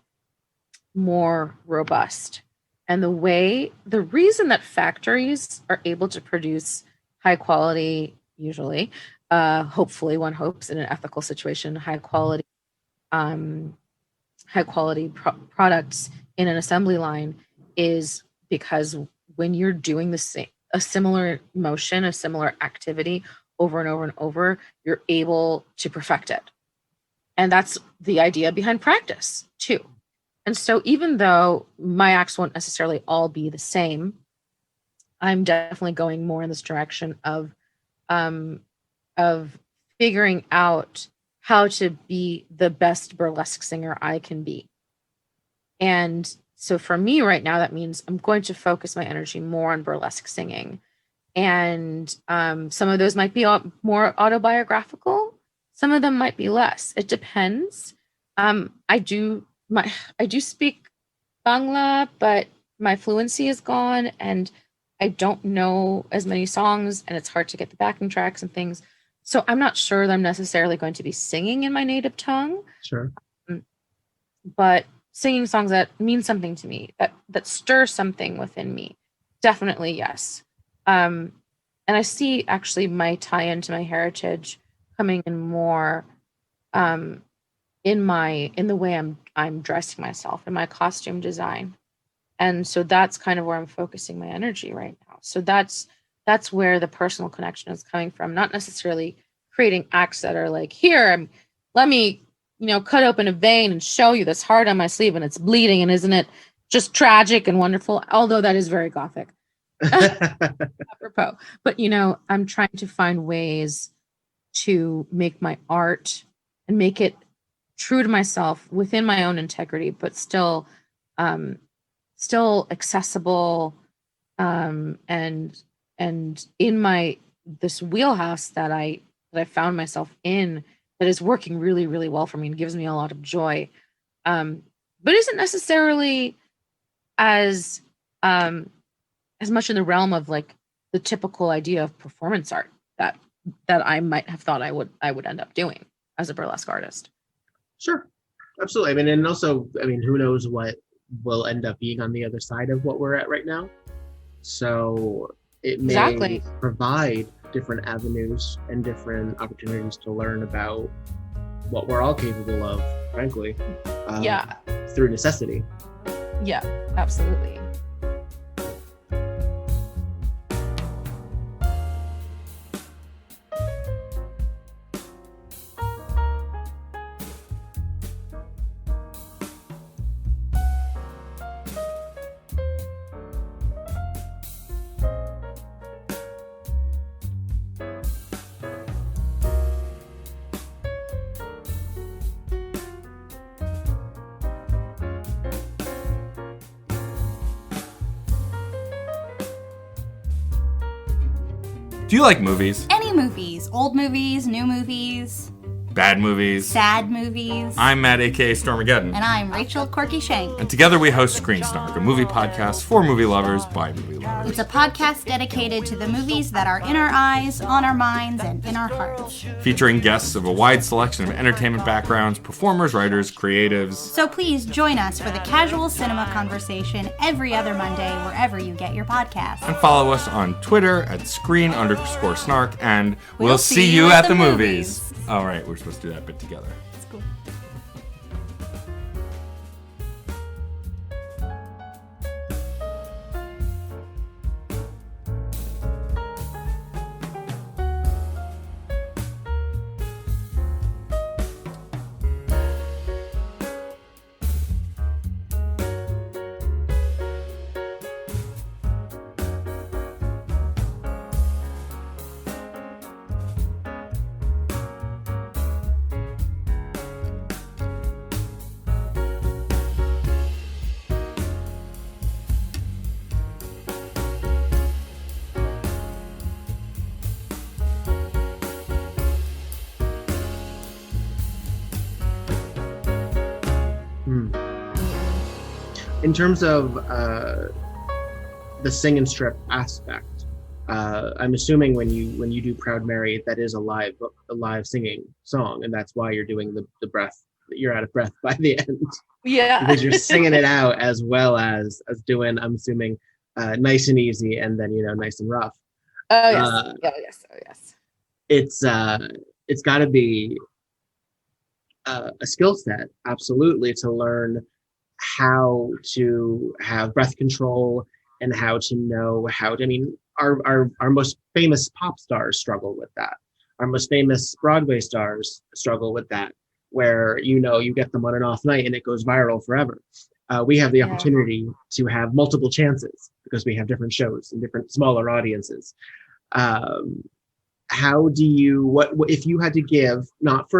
more robust. And the reason that factories are able to produce high quality, usually, hopefully one hopes in an ethical situation, high quality products in an assembly line is because when you're doing a similar motion, a similar activity over and over and over, you're able to perfect it. And that's the idea behind practice too. And so even though my acts won't necessarily all be the same, I'm definitely going more in this direction of figuring out how to be the best burlesque singer I can be. And so for me right now, that means I'm going to focus my energy more on burlesque singing. And some of those might be more autobiographical. Some of them might be less. It depends. I do speak Bangla, but my fluency is gone, and I don't know as many songs, and it's hard to get the backing tracks and things. So I'm not sure that I'm necessarily going to be singing in my native tongue. Sure. But singing songs that mean something to me, that stir something within me, definitely yes. And I see actually my tie into my heritage coming in more in the way I'm dressing myself, in my costume design. And so that's kind of where I'm focusing my energy right now. So that's where the personal connection is coming from, not necessarily creating acts that are like, here, let me, cut open a vein and show you this heart on my sleeve and it's bleeding, and isn't it just tragic and wonderful? Although that is very gothic. Apropos. But I'm trying to find ways to make my art and make it true to myself within my own integrity, but still accessible, and in this wheelhouse that I that I found myself in that is working really, really well for me and gives me a lot of joy. But isn't necessarily as much in the realm of like the typical idea of performance art that I might have thought I would end up doing as a burlesque artist. Sure, absolutely. I mean, and also, I mean, who knows what will end up being on the other side of what we're at right now. So it may provide different avenues and different opportunities to learn about what we're all capable of, frankly. Through necessity. Yeah, absolutely. Do you like movies? Any movies. Old movies, new movies. Bad movies. Sad movies. I'm Matt, a.k.a. Stormageddon. And I'm Rachel Corky Shank. And together we host GranSparkle, a movie podcast for movie lovers by movie lovers. It's a podcast dedicated to the movies that are in our eyes, on our minds, and in our hearts. Featuring guests of a wide selection of entertainment backgrounds, performers, writers, creatives. So please join us for the casual cinema conversation every other Monday wherever you get your podcasts. And follow us on Twitter at screen_snark, and we'll see you at the movies. All right, we're supposed to do that bit together. That's cool. In terms of the sing and strip aspect, I'm assuming when you do Proud Mary, that is a live singing song, and that's why you're doing the breath. You're out of breath by the end. Yeah, because you're singing it out as well as doing, I'm assuming, nice and easy, and then nice and rough. Oh yes, oh yes. It's got to be a skill set, absolutely, to learn how to have breath control and how to know how to, I mean, our most famous pop stars struggle with that. Our most famous Broadway stars struggle with that, where you get them on an off night and it goes viral forever. We have the opportunity to have multiple chances because we have different shows and different smaller audiences. How do you, what if you had to give, not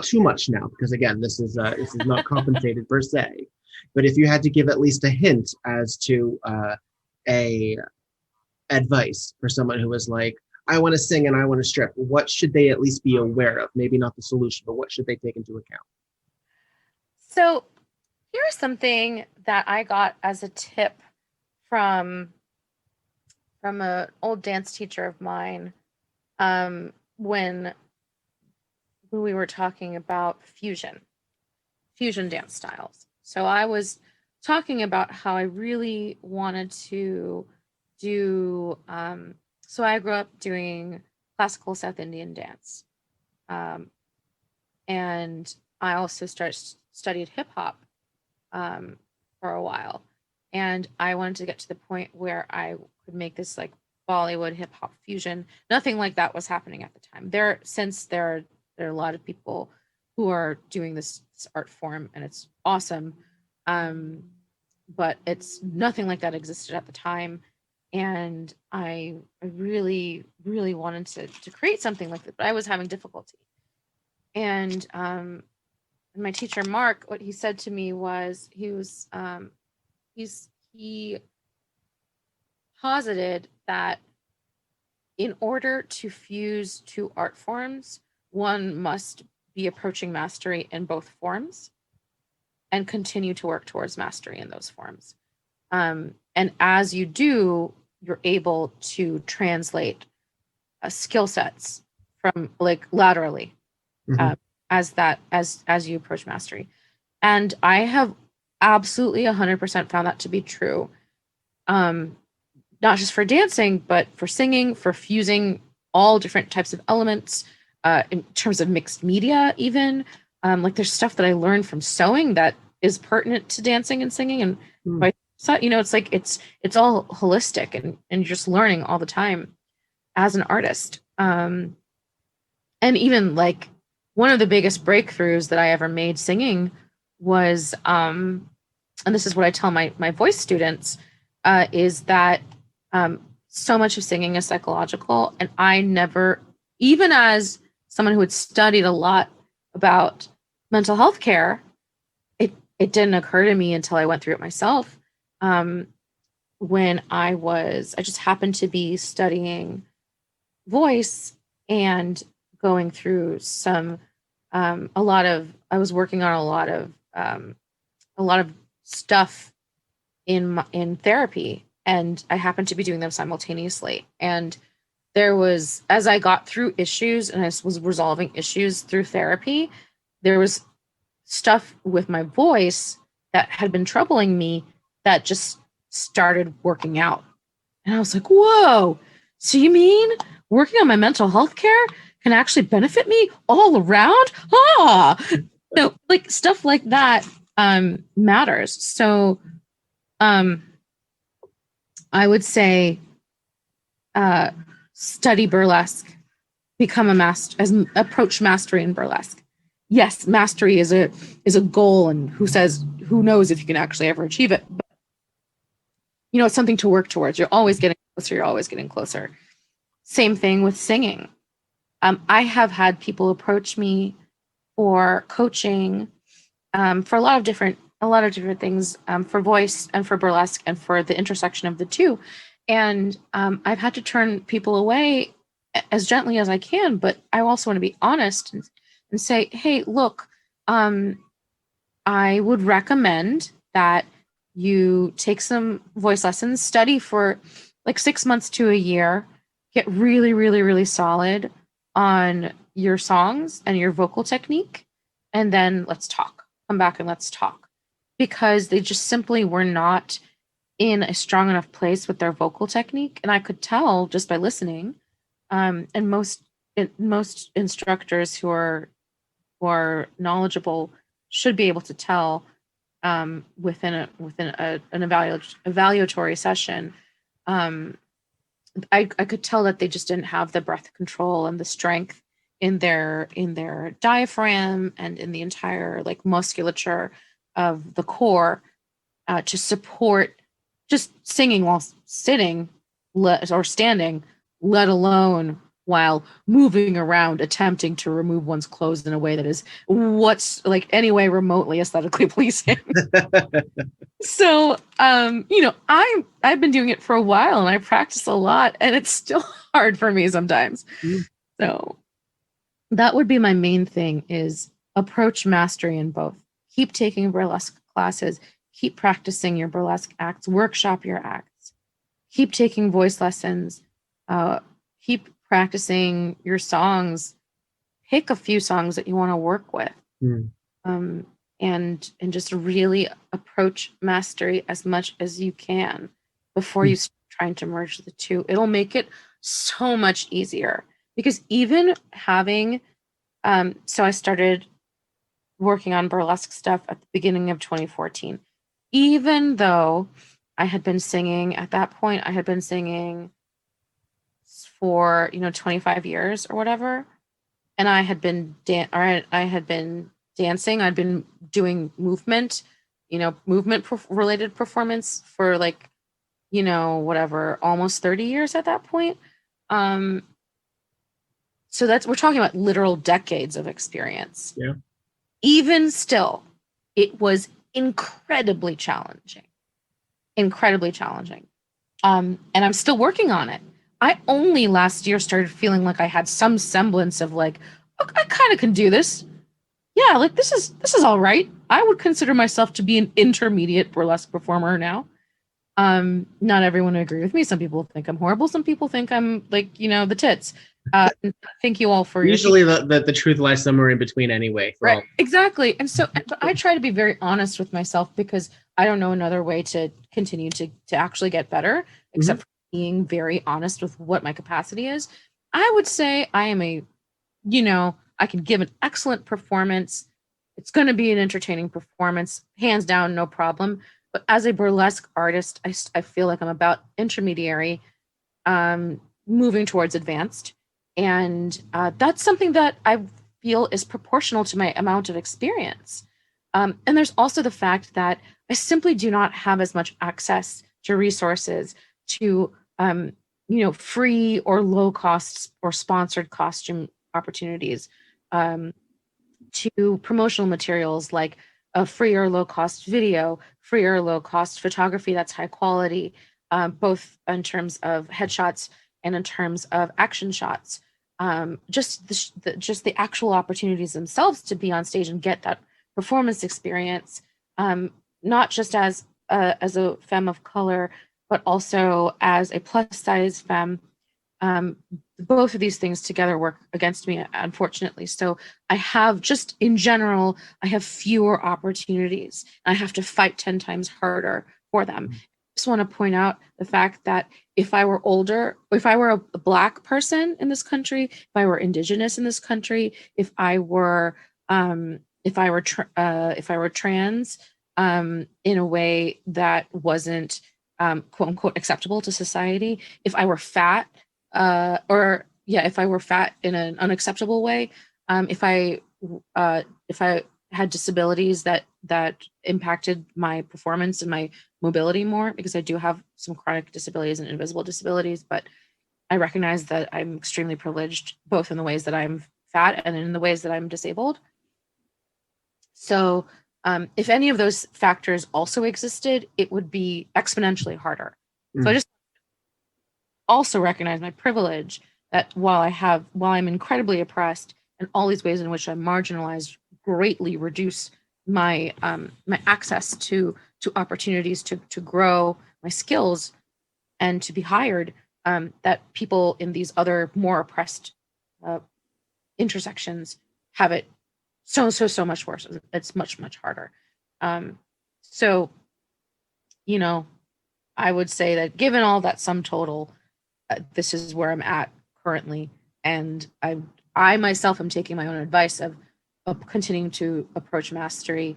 too much now, because again, this is not compensated per se, but if you had to give at least a hint as to a advice for someone who is like, I want to sing and I want to strip, what should they at least be aware of? Maybe not the solution, but what should they take into account? So here's something that I got as a tip from an old dance teacher of mine, when we were talking about fusion dance styles. So I was talking about how I really wanted to do, so I grew up doing classical South Indian dance. And I also studied hip hop for a while. And I wanted to get to the point where I could make this like Bollywood hip hop fusion. Nothing like that was happening at the time. There are a lot of people who are doing this art form, and it's awesome. But it's nothing like that existed at the time. And I really, really wanted to create something like that, but I was having difficulty. And my teacher, Mark, what he said to me was, he posited that in order to fuse two art forms, one must be approaching mastery in both forms and continue to work towards mastery in those forms. And as you do, you're able to translate skill sets from like laterally as you approach mastery. And I have absolutely 100% found that to be true. Not just for dancing, but for singing, for fusing all different types of elements, in terms of mixed media, even. Like there's stuff that I learned from sewing that is pertinent to dancing and singing, and vice versa. It's like it's all holistic, and you're just learning all the time as an artist. And even like one of the biggest breakthroughs that I ever made singing was, and this is what I tell my voice students, is that so much of singing is psychological, and I never, even as someone who had studied a lot about mental health care, it didn't occur to me until I went through it myself. When I just happened to be studying voice and going through I was working on a lot of stuff in therapy, and I happened to be doing them simultaneously. And there was, as I got through issues and I was resolving issues through therapy, there was stuff with my voice that had been troubling me that just started working out. And I was like, whoa, so you mean working on my mental health care can actually benefit me all around? So like stuff like that matters. So I would say study burlesque, become approach mastery in burlesque. Yes, mastery is a goal, and who knows if you can actually ever achieve it. But, it's something to work towards. You're always getting closer. You're always getting closer. Same thing with singing. I have had people approach me for coaching, for a lot of different things, for voice and for burlesque and for the intersection of the two. And I've had to turn people away as gently as I can, but I also want to be honest and say, hey, look, I would recommend that you take some voice lessons, study for like 6 months to a year, get really, really, really solid on your songs and your vocal technique, and then let's talk. Come back and let's talk. Because they just simply were not in a strong enough place with their vocal technique. And I could tell just by listening. And most instructors who are knowledgeable should be able to tell within an evaluatory session. I could tell that they just didn't have the breath control and the strength in their diaphragm and in the entire like musculature of the core to support just singing while sitting or standing, let alone while moving around, attempting to remove one's clothes in a way that is what's like anyway remotely aesthetically pleasing. So, I've been doing it for a while and I practice a lot, and it's still hard for me sometimes. So that would be my main thing: is approach mastery in both. Keep taking burlesque classes, keep practicing your burlesque acts, workshop your acts, keep taking voice lessons, keep practicing your songs, pick a few songs that you want to work with, and just really approach mastery as much as you can before you start trying to merge the two. It'll make it so much easier, because even having, so I started working on burlesque stuff at the beginning of 2014. Even though I had been singing at that point, I had been singing for 25 years or whatever, and I had been dancing. I'd been doing movement related performance for like whatever, almost 30 years at that point. So we're talking about literal decades of experience. Yeah. Even still, it was incredibly challenging. And I'm still working on it. I only last year started feeling like I had some semblance of like, "Oh, I kind of can do this. Yeah, like this is all right. I would consider myself to be an intermediate burlesque performer now. Not everyone would agree with me. Some people think I'm horrible. Some people think I'm like, the tits. Thank you all for Usually the truth lies somewhere in between anyway. right, exactly. And so, but I try to be very honest with myself because I don't know another way to continue to actually get better, except for being very honest with what my capacity is. I would say I am I can give an excellent performance. It's going to be an entertaining performance, hands down, no problem. But as a burlesque artist, I feel like I'm about intermediary, moving towards advanced. And that's something that I feel is proportional to my amount of experience. And there's also the fact that I simply do not have as much access to resources, to free or low cost or sponsored costume opportunities, to promotional materials like a free or low cost video, free or low cost photography that's high quality, both in terms of headshots and in terms of action shots. Just the actual opportunities themselves to be on stage and get that performance experience, not just as a femme of color, but also as a plus size femme. Both of these things together work against me, unfortunately. So I have, just in general, I have fewer opportunities. I have to fight 10 times harder for them. I just want to point out the fact that if I were older, if I were a Black person in this country, if I were Indigenous in this country, if I were trans, in a way that wasn't quote unquote acceptable to society, if I were fat, if I were fat in an unacceptable way, if I had disabilities that impacted my performance and my mobility more, because I do have some chronic disabilities and invisible disabilities, but I recognize that I'm extremely privileged, both in the ways that I'm fat and in the ways that I'm disabled. So if any of those factors also existed, it would be exponentially harder. So I just also recognize my privilege, that while I'm incredibly oppressed, and all these ways in which I'm marginalized greatly reduce my my access to opportunities to grow my skills and to be hired, that people in these other more oppressed intersections have it so much worse. It's much harder. So I would say that given all that sum total, this is where I'm at currently, and I myself am taking my own advice of continuing to approach mastery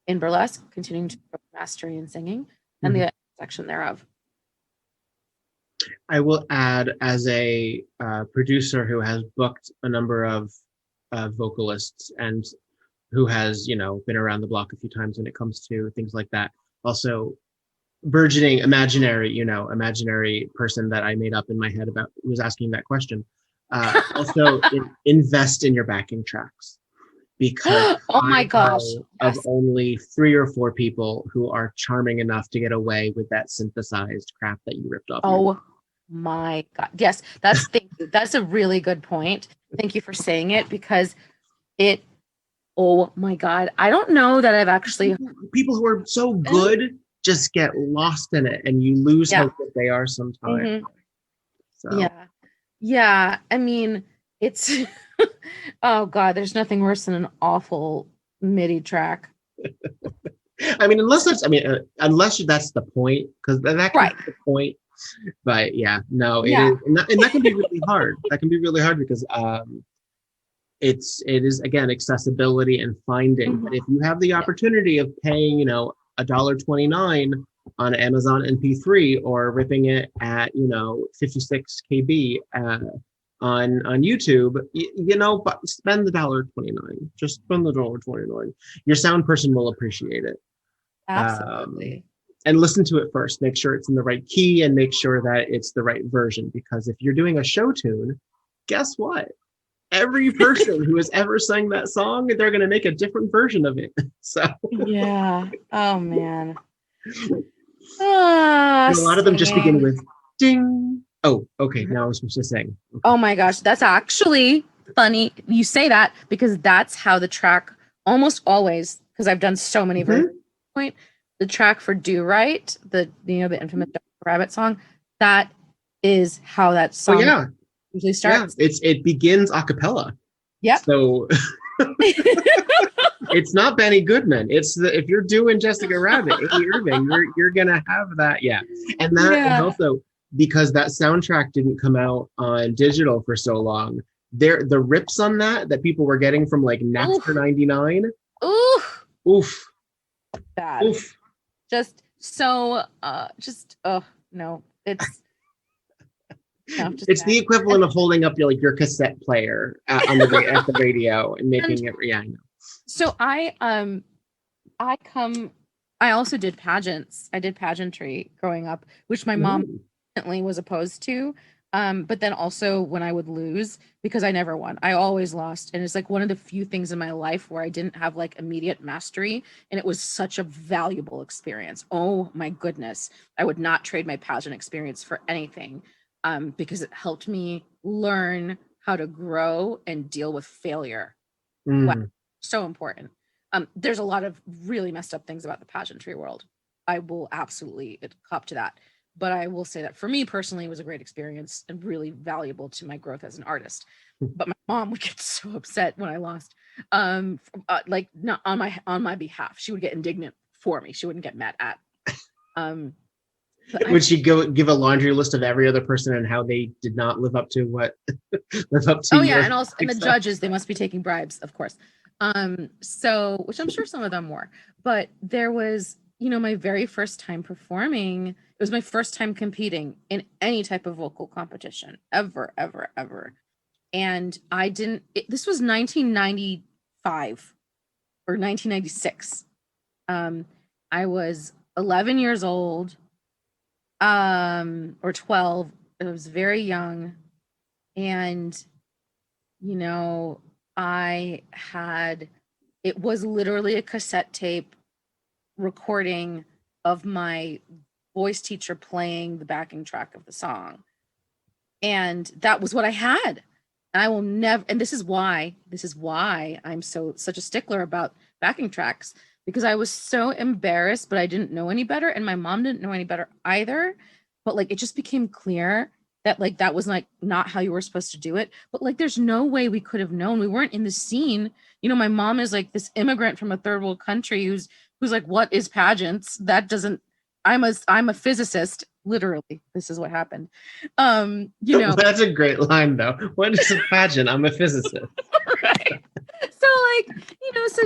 in burlesque, continuing to approach mastery in singing, and the section thereof. I will add, as a producer who has booked a number of vocalists and who has been around the block a few times when it comes to things like that. Also, burgeoning imaginary person that I made up in my head about was asking that question. Also, invest in your backing tracks, because oh my gosh, of only 3 or 4 people who are charming enough to get away with that synthesized crap that you ripped off. Oh my God, yes, that's a really good point. Thank you for saying it, because oh my God, I don't know that I've actually people who are so good just get lost in it, and you lose how good they are sometimes. So. Yeah. I mean, it's oh God, there's nothing worse than an awful MIDI track. I mean, unless that's the point, because that can be the point. But it is, and that can be really hard. That can be really hard because it is again accessibility and finding. But if you have the opportunity of paying $1.29 on Amazon MP3, or ripping it at 56 KB on YouTube, but spend the $1.29. Just spend the $1.29. Your sound person will appreciate it. Absolutely. And listen to it first. Make sure it's in the right key, and make sure that it's the right version. Because if you're doing a show tune, guess what? Every person who has ever sang that song, they're going to make a different version of it. So yeah. Oh man. A lot of them just begin with ding. Oh, okay. Now I'm supposed to sing. Okay. Oh my gosh, that's actually funny you say that, because that's how the track almost always, because I've done so many versions point, the track for Do Right, the infamous Rabbit song, that is how that Oh song yeah, usually yeah. starts. It begins a cappella. Yep. So it's not Benny Goodman. It's if you're doing Jessica Rabbit, Amy Irving, you're gonna have that. Yeah, and and also because that soundtrack didn't come out on digital for so long, the rips on that people were getting from like Napster '99. Oof. Bad. Oof. Just so oh no, it's it's the equivalent of holding up your cassette player on the at the radio and making it. Yeah, I know. So I also did pageants. I did pageantry growing up, which my mom definitely was opposed to. But then also when I would lose, because I never won, I always lost. And it's like one of the few things in my life where I didn't have like immediate mastery. And it was such a valuable experience. Oh my goodness. I would not trade my pageant experience for anything, because it helped me learn how to grow and deal with failure. Wow, so important. There's a lot of really messed up things about the pageantry world. I will absolutely cop to that. But I will say that for me personally, it was a great experience and really valuable to my growth as an artist. But my mom would get so upset when I lost, like not on my behalf. She would get indignant for me. She wouldn't get mad at. Would she give a laundry list of every other person and how they did not live up to live up to? Oh yeah, and also and the judges, they must be taking bribes, of course. So which I'm sure some of them were, but there was, my very first time performing. It was my first time competing in any type of vocal competition ever. And this was 1995 or 1996. I was 11 years old, or 12. I was very young. And, it was literally a cassette tape recording of my voice teacher playing the backing track of the song. And that was what I had. And I will never, and this is why I'm such a stickler about backing tracks, because I was so embarrassed, but I didn't know any better. And my mom didn't know any better either. But like, it just became clear that like, that was like not how you were supposed to do it. But like, there's no way we could have known. We weren't in the scene. My mom is like this immigrant from a third world country who's like, what is pageants? That doesn't, I'm a physicist. Literally, this is what happened. That's a great line though. What is a pageant? I'm a physicist. Right. So like, so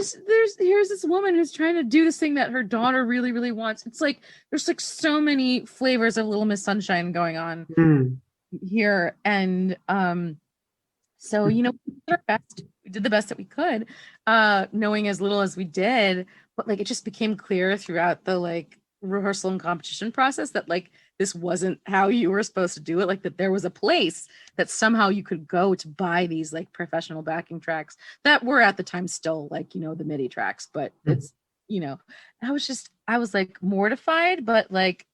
here's this woman who's trying to do this thing that her daughter really, really wants. It's like, there's like so many flavors of Little Miss Sunshine going on here. And so, we did our best. We did the best that we could, knowing as little as we did, but like, it just became clear throughout the like rehearsal and competition process that like, this wasn't how you were supposed to do it. Like that there was a place that somehow you could go to buy these like professional backing tracks that were at the time still like, the MIDI tracks, but it's, I was like mortified, but like,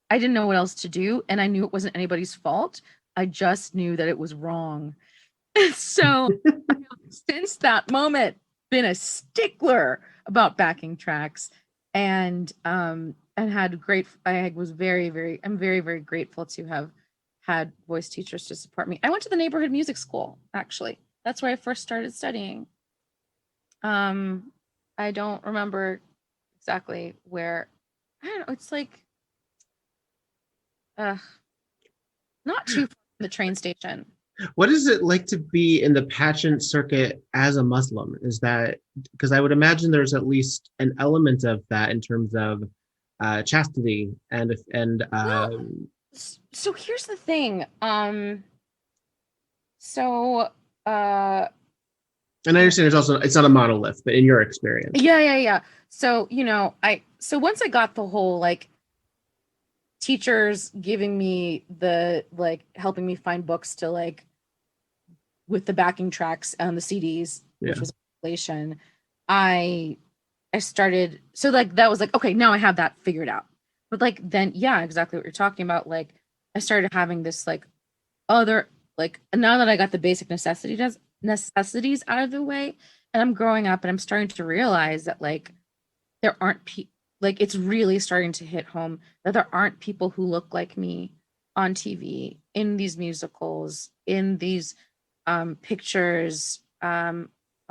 I didn't know what else to do. And I knew it wasn't anybody's fault. I just knew that it was wrong. So since that moment, been a stickler about backing tracks, and had I'm very, very grateful to have had voice teachers to support me. I went to the neighborhood music school, actually. That's where I first started studying. I don't remember exactly where. I don't know. It's like, not too far from the train station. What is it like to be in the pageant circuit as a Muslim? Is that, because I would imagine there's at least an element of that in terms of chastity and so here's the thing. And I understand it's not a monolith, but in your experience. Yeah. So, so once I got the whole like teachers giving me the like helping me find books to like with the backing tracks on the CDs, which was inflation, I started, so like that was like, okay, now I have that figured out. But like then exactly what you're talking about, like I started having this like other, like, now that I got the basic necessities out of the way, and I'm growing up and I'm starting to realize that like there aren't like it's really starting to hit home that there aren't people who look like me on TV, in these musicals, in these pictures. I'm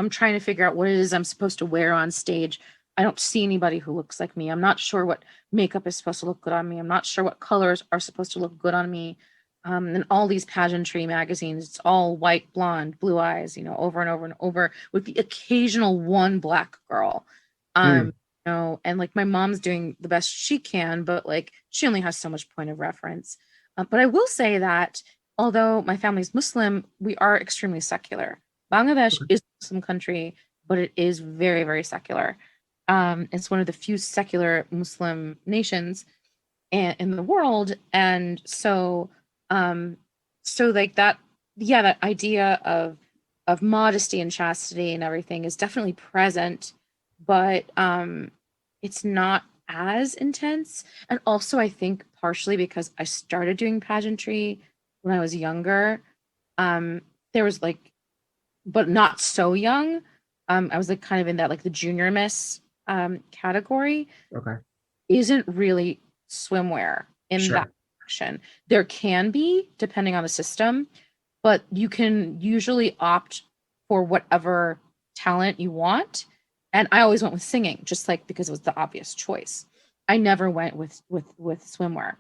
trying to figure out what it is I'm supposed to wear on stage. I don't see anybody who looks like me. I'm not sure what makeup is supposed to look good on me. I'm not sure what colors are supposed to look good on me. And all these pageantry magazines, it's all white, blonde, blue eyes, over and over and over, with the occasional one black girl. And like my mom's doing the best she can, but like she only has so much point of reference. But I will say that although my family's Muslim, we are extremely secular. Bangladesh is a Muslim country, but it is very, very secular. It's one of the few secular Muslim nations in the world. And so like that, yeah, that idea of modesty and chastity and everything is definitely present, but it's not as intense. And also I think partially because I started doing pageantry when I was younger, there was like, but not so young. I was like kind of in that like the junior miss category. Okay. Isn't really swimwear in Sure. that section. There can be, depending on the system, but you can usually opt for whatever talent you want. And I always went with singing, just like because it was the obvious choice. I never went with swimwear.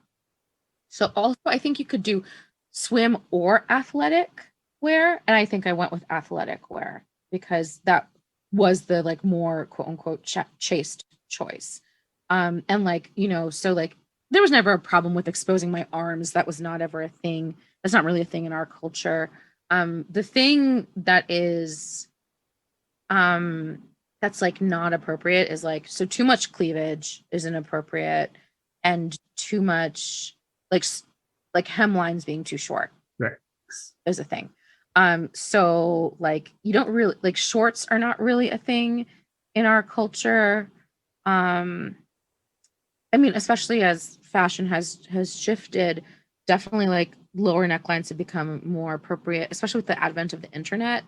So also I think you could do swim or athletic wear, and I think I went with athletic wear because that was the like more quote unquote chaste choice. And like, so like there was never a problem with exposing my arms. That was not ever a thing. That's not really a thing in our culture. The thing that is that's like not appropriate is like, so too much cleavage is inappropriate, and too much like hemlines being too short, Right, is a thing. So like you don't really like, shorts are not really a thing in our culture. I mean, especially as fashion has shifted, definitely like lower necklines have become more appropriate, especially with the advent of the internet.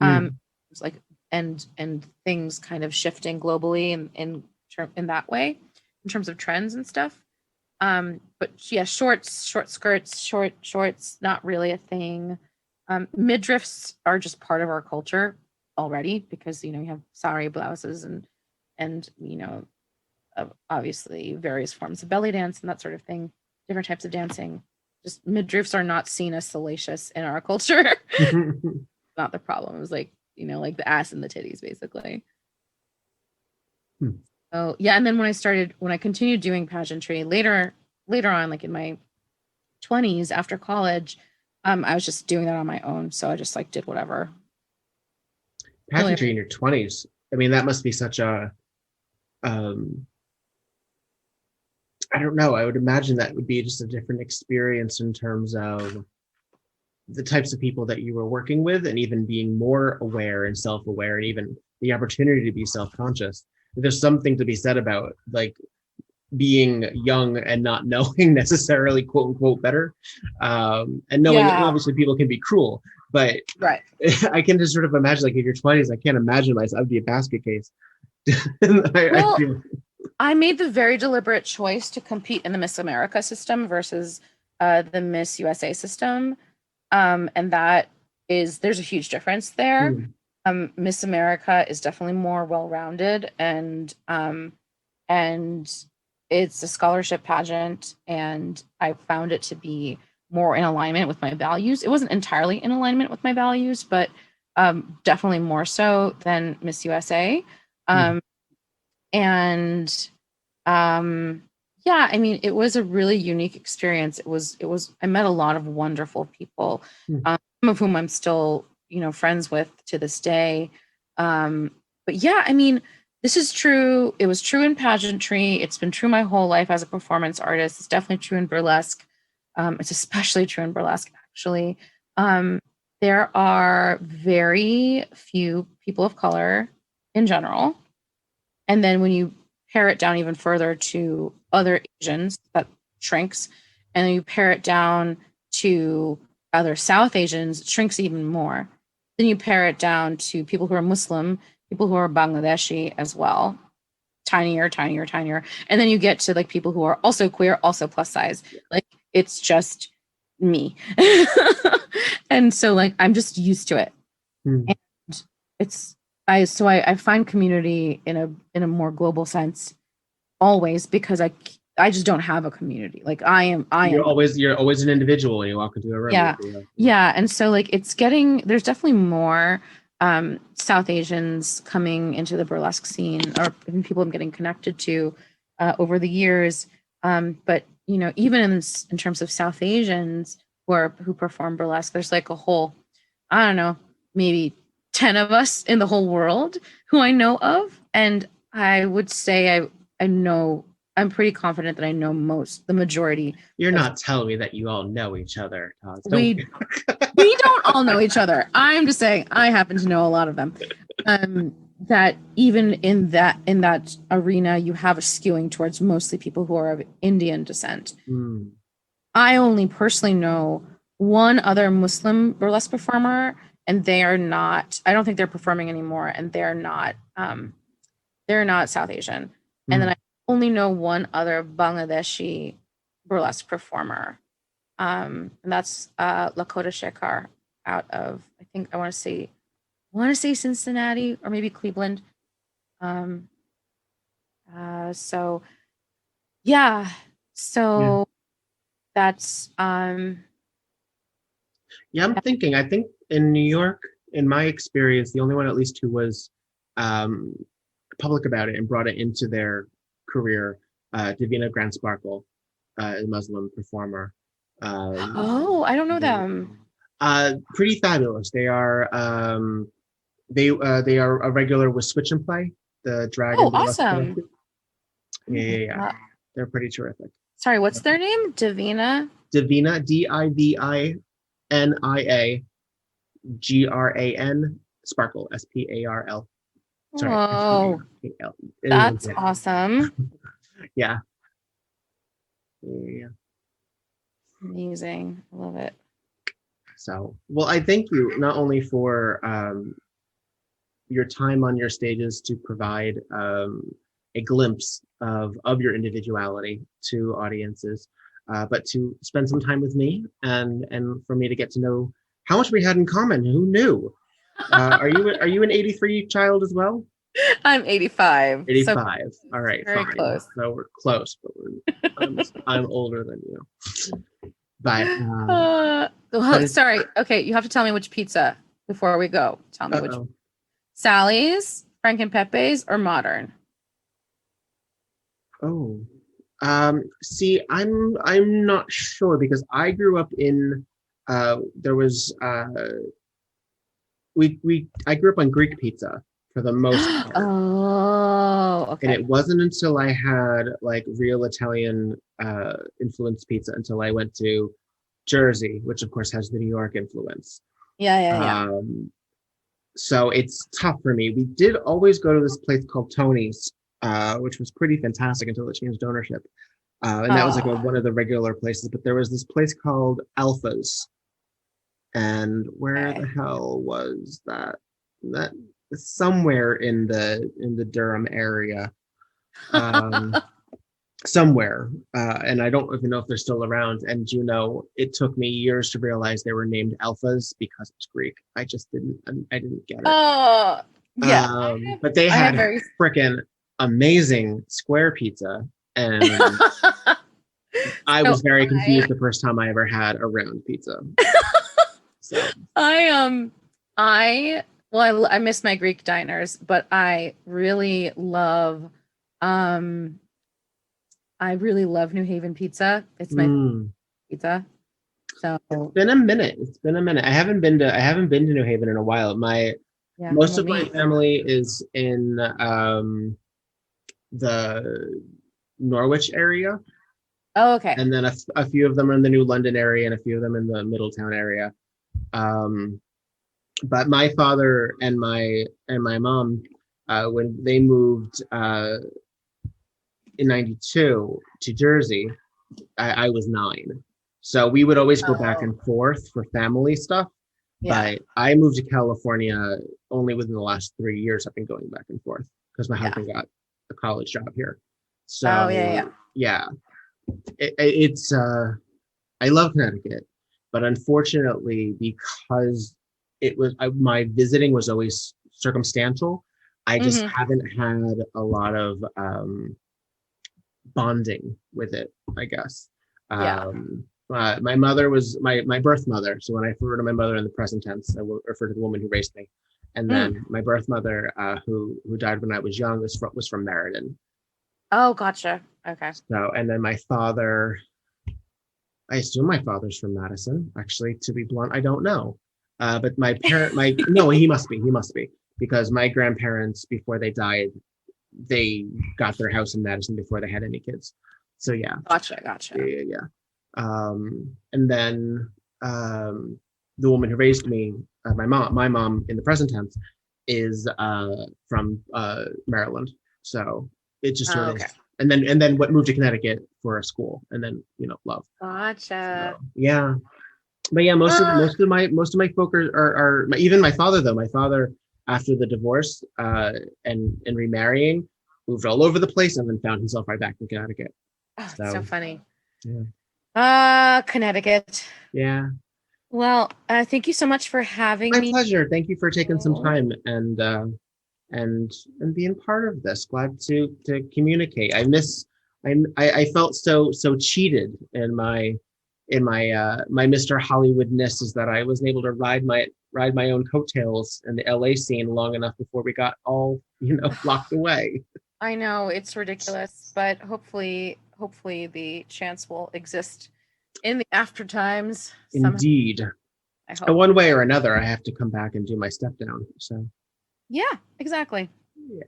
It's like and things kind of shifting globally in that way, in terms of trends and stuff. But yeah, short skirts, shorts, not really a thing. Midriffs are just part of our culture already because you have sari blouses and obviously various forms of belly dance and that sort of thing, different types of dancing. Just midriffs are not seen as salacious in our culture. Not the problem. It was like like the ass and the titties basically. So yeah, and then when I continued doing pageantry later on, like in my 20s after college, I was just doing that on my own. So I just like did whatever. Pageantry in your 20s. I mean, that must be such a I don't know. I would imagine that would be just a different experience in terms of the types of people that you were working with, and even being more aware and self-aware, and even the opportunity to be self-conscious. There's something to be said about like being young and not knowing necessarily quote unquote better, and knowing that obviously people can be cruel, but right. I can just sort of imagine like in your 20s, I can't imagine myself. I'd be a basket case. I made the very deliberate choice to compete in the Miss America system versus the Miss USA system. And there's a huge difference there. Miss America is definitely more well-rounded, and it's a scholarship pageant, and I found it to be more in alignment with my values. It wasn't entirely in alignment with my values, but definitely more so than Miss USA. Yeah, I mean, it was a really unique experience. It was, I met a lot of wonderful people, some of whom I'm still, friends with to this day. But yeah, I mean, this is true. It was true in pageantry. It's been true my whole life as a performance artist. It's definitely true in burlesque. It's especially true in burlesque, actually. There are very few people of color in general. And then when you pare it down even further to other Asians, that shrinks. and then you pare it down to other South Asians, it shrinks even more. Then you pare it down to people who are Muslim, people who are Bangladeshi as well, tinier, tinier, tinier. And then you get to like people who are also queer, also plus size. Like it's just me. And so like I'm just used to it. And I find community in a more global sense always, because I just don't have a community. Like you're always an individual when you walk into a room. Yeah. And so like there's definitely more South Asians coming into the burlesque scene, or people I'm getting connected to over the years. But you know, even in terms of South Asians who perform burlesque, there's like a whole, I don't know, maybe 10 of us in the whole world who I know of. And I would say I'm pretty confident that I know the majority. You're not telling me that you all know each other, Todd. We don't all know each other. I'm just saying I happen to know a lot of them. That even in that arena, you have a skewing towards mostly people who are of Indian descent. I only personally know one other Muslim burlesque performer, and they are not, I don't think they're performing anymore, and they're not South Asian. And then I only know one other Bangladeshi burlesque performer. And that's Lakota Shekhar out of, I think I want to say Cincinnati or maybe Cleveland. So that's I'm thinking, I think in New York, in my experience, the only one at least who was public about it and brought it into their career, Divina GranSparkle, a Muslim performer. I don't know them. Pretty fabulous. They are they are a regular with Switch and Play, the drag. Oh, awesome. Yeah. They're pretty terrific. Sorry, what's their name? Divina, Divinia, Gran Sparkle, Sparl. Sorry. Oh, that's awesome. Yeah. Amazing. I love it. So, well, I thank you not only for your time on your stages to provide a glimpse of your individuality to audiences, but to spend some time with me and for me to get to know how much we had in common. Who knew? Are you an 83 child as well? I'm 85. 85. So all right, very fine. Close. So we're close, but I'm older than you. But sorry. Okay, you have to tell me which pizza before we go. Tell me which. Sally's, Franken Pepe's, or Modern? Oh, see, I'm not sure, because I grew up in there was I grew up on Greek pizza for the most part. Oh, okay. And it wasn't until I had like real Italian influenced pizza until I went to Jersey, which of course has the New York influence. Yeah. So it's tough for me. We did always go to this place called Tony's, which was pretty fantastic until it changed ownership. And that was like one of the regular places. But there was this place called Alpha's. And where the hell was that? That somewhere in the Durham area. Somewhere. And I don't even know if they're still around. And it took me years to realize they were named Alphas because it's Greek. I didn't get it. Oh, yeah. But they had freaking amazing square pizza. And I was very confused the first time I ever had a round pizza. So I miss my Greek diners, but I really love New Haven pizza. It's my pizza. So it's been a minute. I haven't been to New Haven in a while. Most of my family is in the Norwich area. Oh, okay. And then a few of them are in the New London area and a few of them in the Middletown area. But my father and my mom, when they moved in '92 to Jersey, I was 9. So we would always go back and forth for family stuff. Yeah. But I moved to California only within the last 3 years. I've been going back and forth because my husband got a college job here. So yeah. It's I love Connecticut, but unfortunately, because my visiting was always circumstantial, I just haven't had a lot of bonding with it, I guess. My mother was my birth mother. So when I refer to my mother in the present tense, I will refer to the woman who raised me. And then my birth mother, who died when I was young, was from Meriden. Oh, gotcha. Okay. So, and then my father, I assume my father's from Madison. Actually, to be blunt, I don't know. But my parent, no, he must be, because my grandparents, before they died, they got their house in Madison before they had any kids. So yeah. Gotcha. Yeah. And then the woman who raised me, my mom in the present tense, is from Maryland. So it just sort of, and then what moved to Connecticut for a school, and then love. Gotcha. So, yeah, but yeah, most of my folk are even my father though. My father, after the divorce and remarrying, moved all over the place and then found himself right back in Connecticut. Oh, so funny. Yeah. Connecticut. Yeah. Well, thank you so much for having me. My pleasure. Thank you for taking some time and being part of this. Glad to communicate. I felt so cheated in my Mr. Hollywoodness, is that I wasn't able to ride my own coattails in the LA scene long enough before we got all locked away. I know it's ridiculous, but hopefully the chance will exist in the after times. Indeed. I hope. One way or another, I have to come back and do my step down. So. Yeah, exactly. Yeah.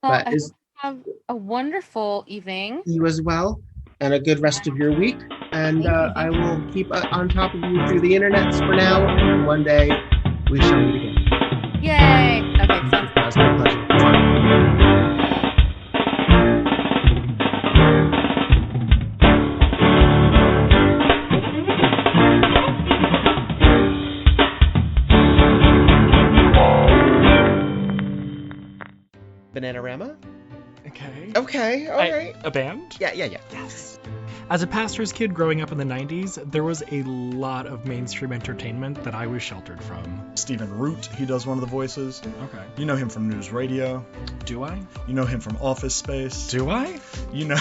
Well, But I hope you have a wonderful evening. You as well, and a good rest of your week. And I will keep on top of you through the internet for now. And one day we shall meet again. Yay! Okay, sounds good. That was my pleasure. Bananarama? Okay, all right. A band? Yeah. Yes. As a pastor's kid growing up in the 90s, there was a lot of mainstream entertainment that I was sheltered from. Stephen Root, he does one of the voices. Okay. You know him from News Radio. Do I? You know him from Office Space. Do I? You know...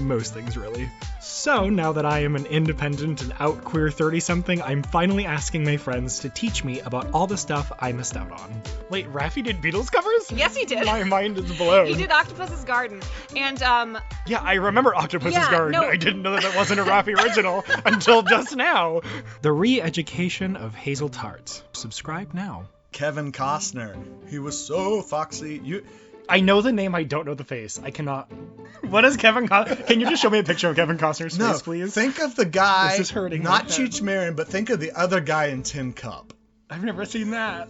Most things, really. So, now that I am an independent and out queer 30-something, I'm finally asking my friends to teach me about all the stuff I missed out on. Wait, Raffi did Beatles covers? Yes, he did. My mind is blown. He did Octopus's Garden. And, Yeah, I remember Octopus's Garden. No. I didn't know that wasn't a Raffi original until just now. The Re-Education of Hazel Tart. Subscribe now. Kevin Costner. He was so foxy. I know the name, I don't know the face. I cannot... What is Kevin Costner? Can you just show me a picture of Kevin Costner's face, please? Think of the guy, This is hurting not my head. Cheech Marin, but think of the other guy in Tin Cup. I've never seen that.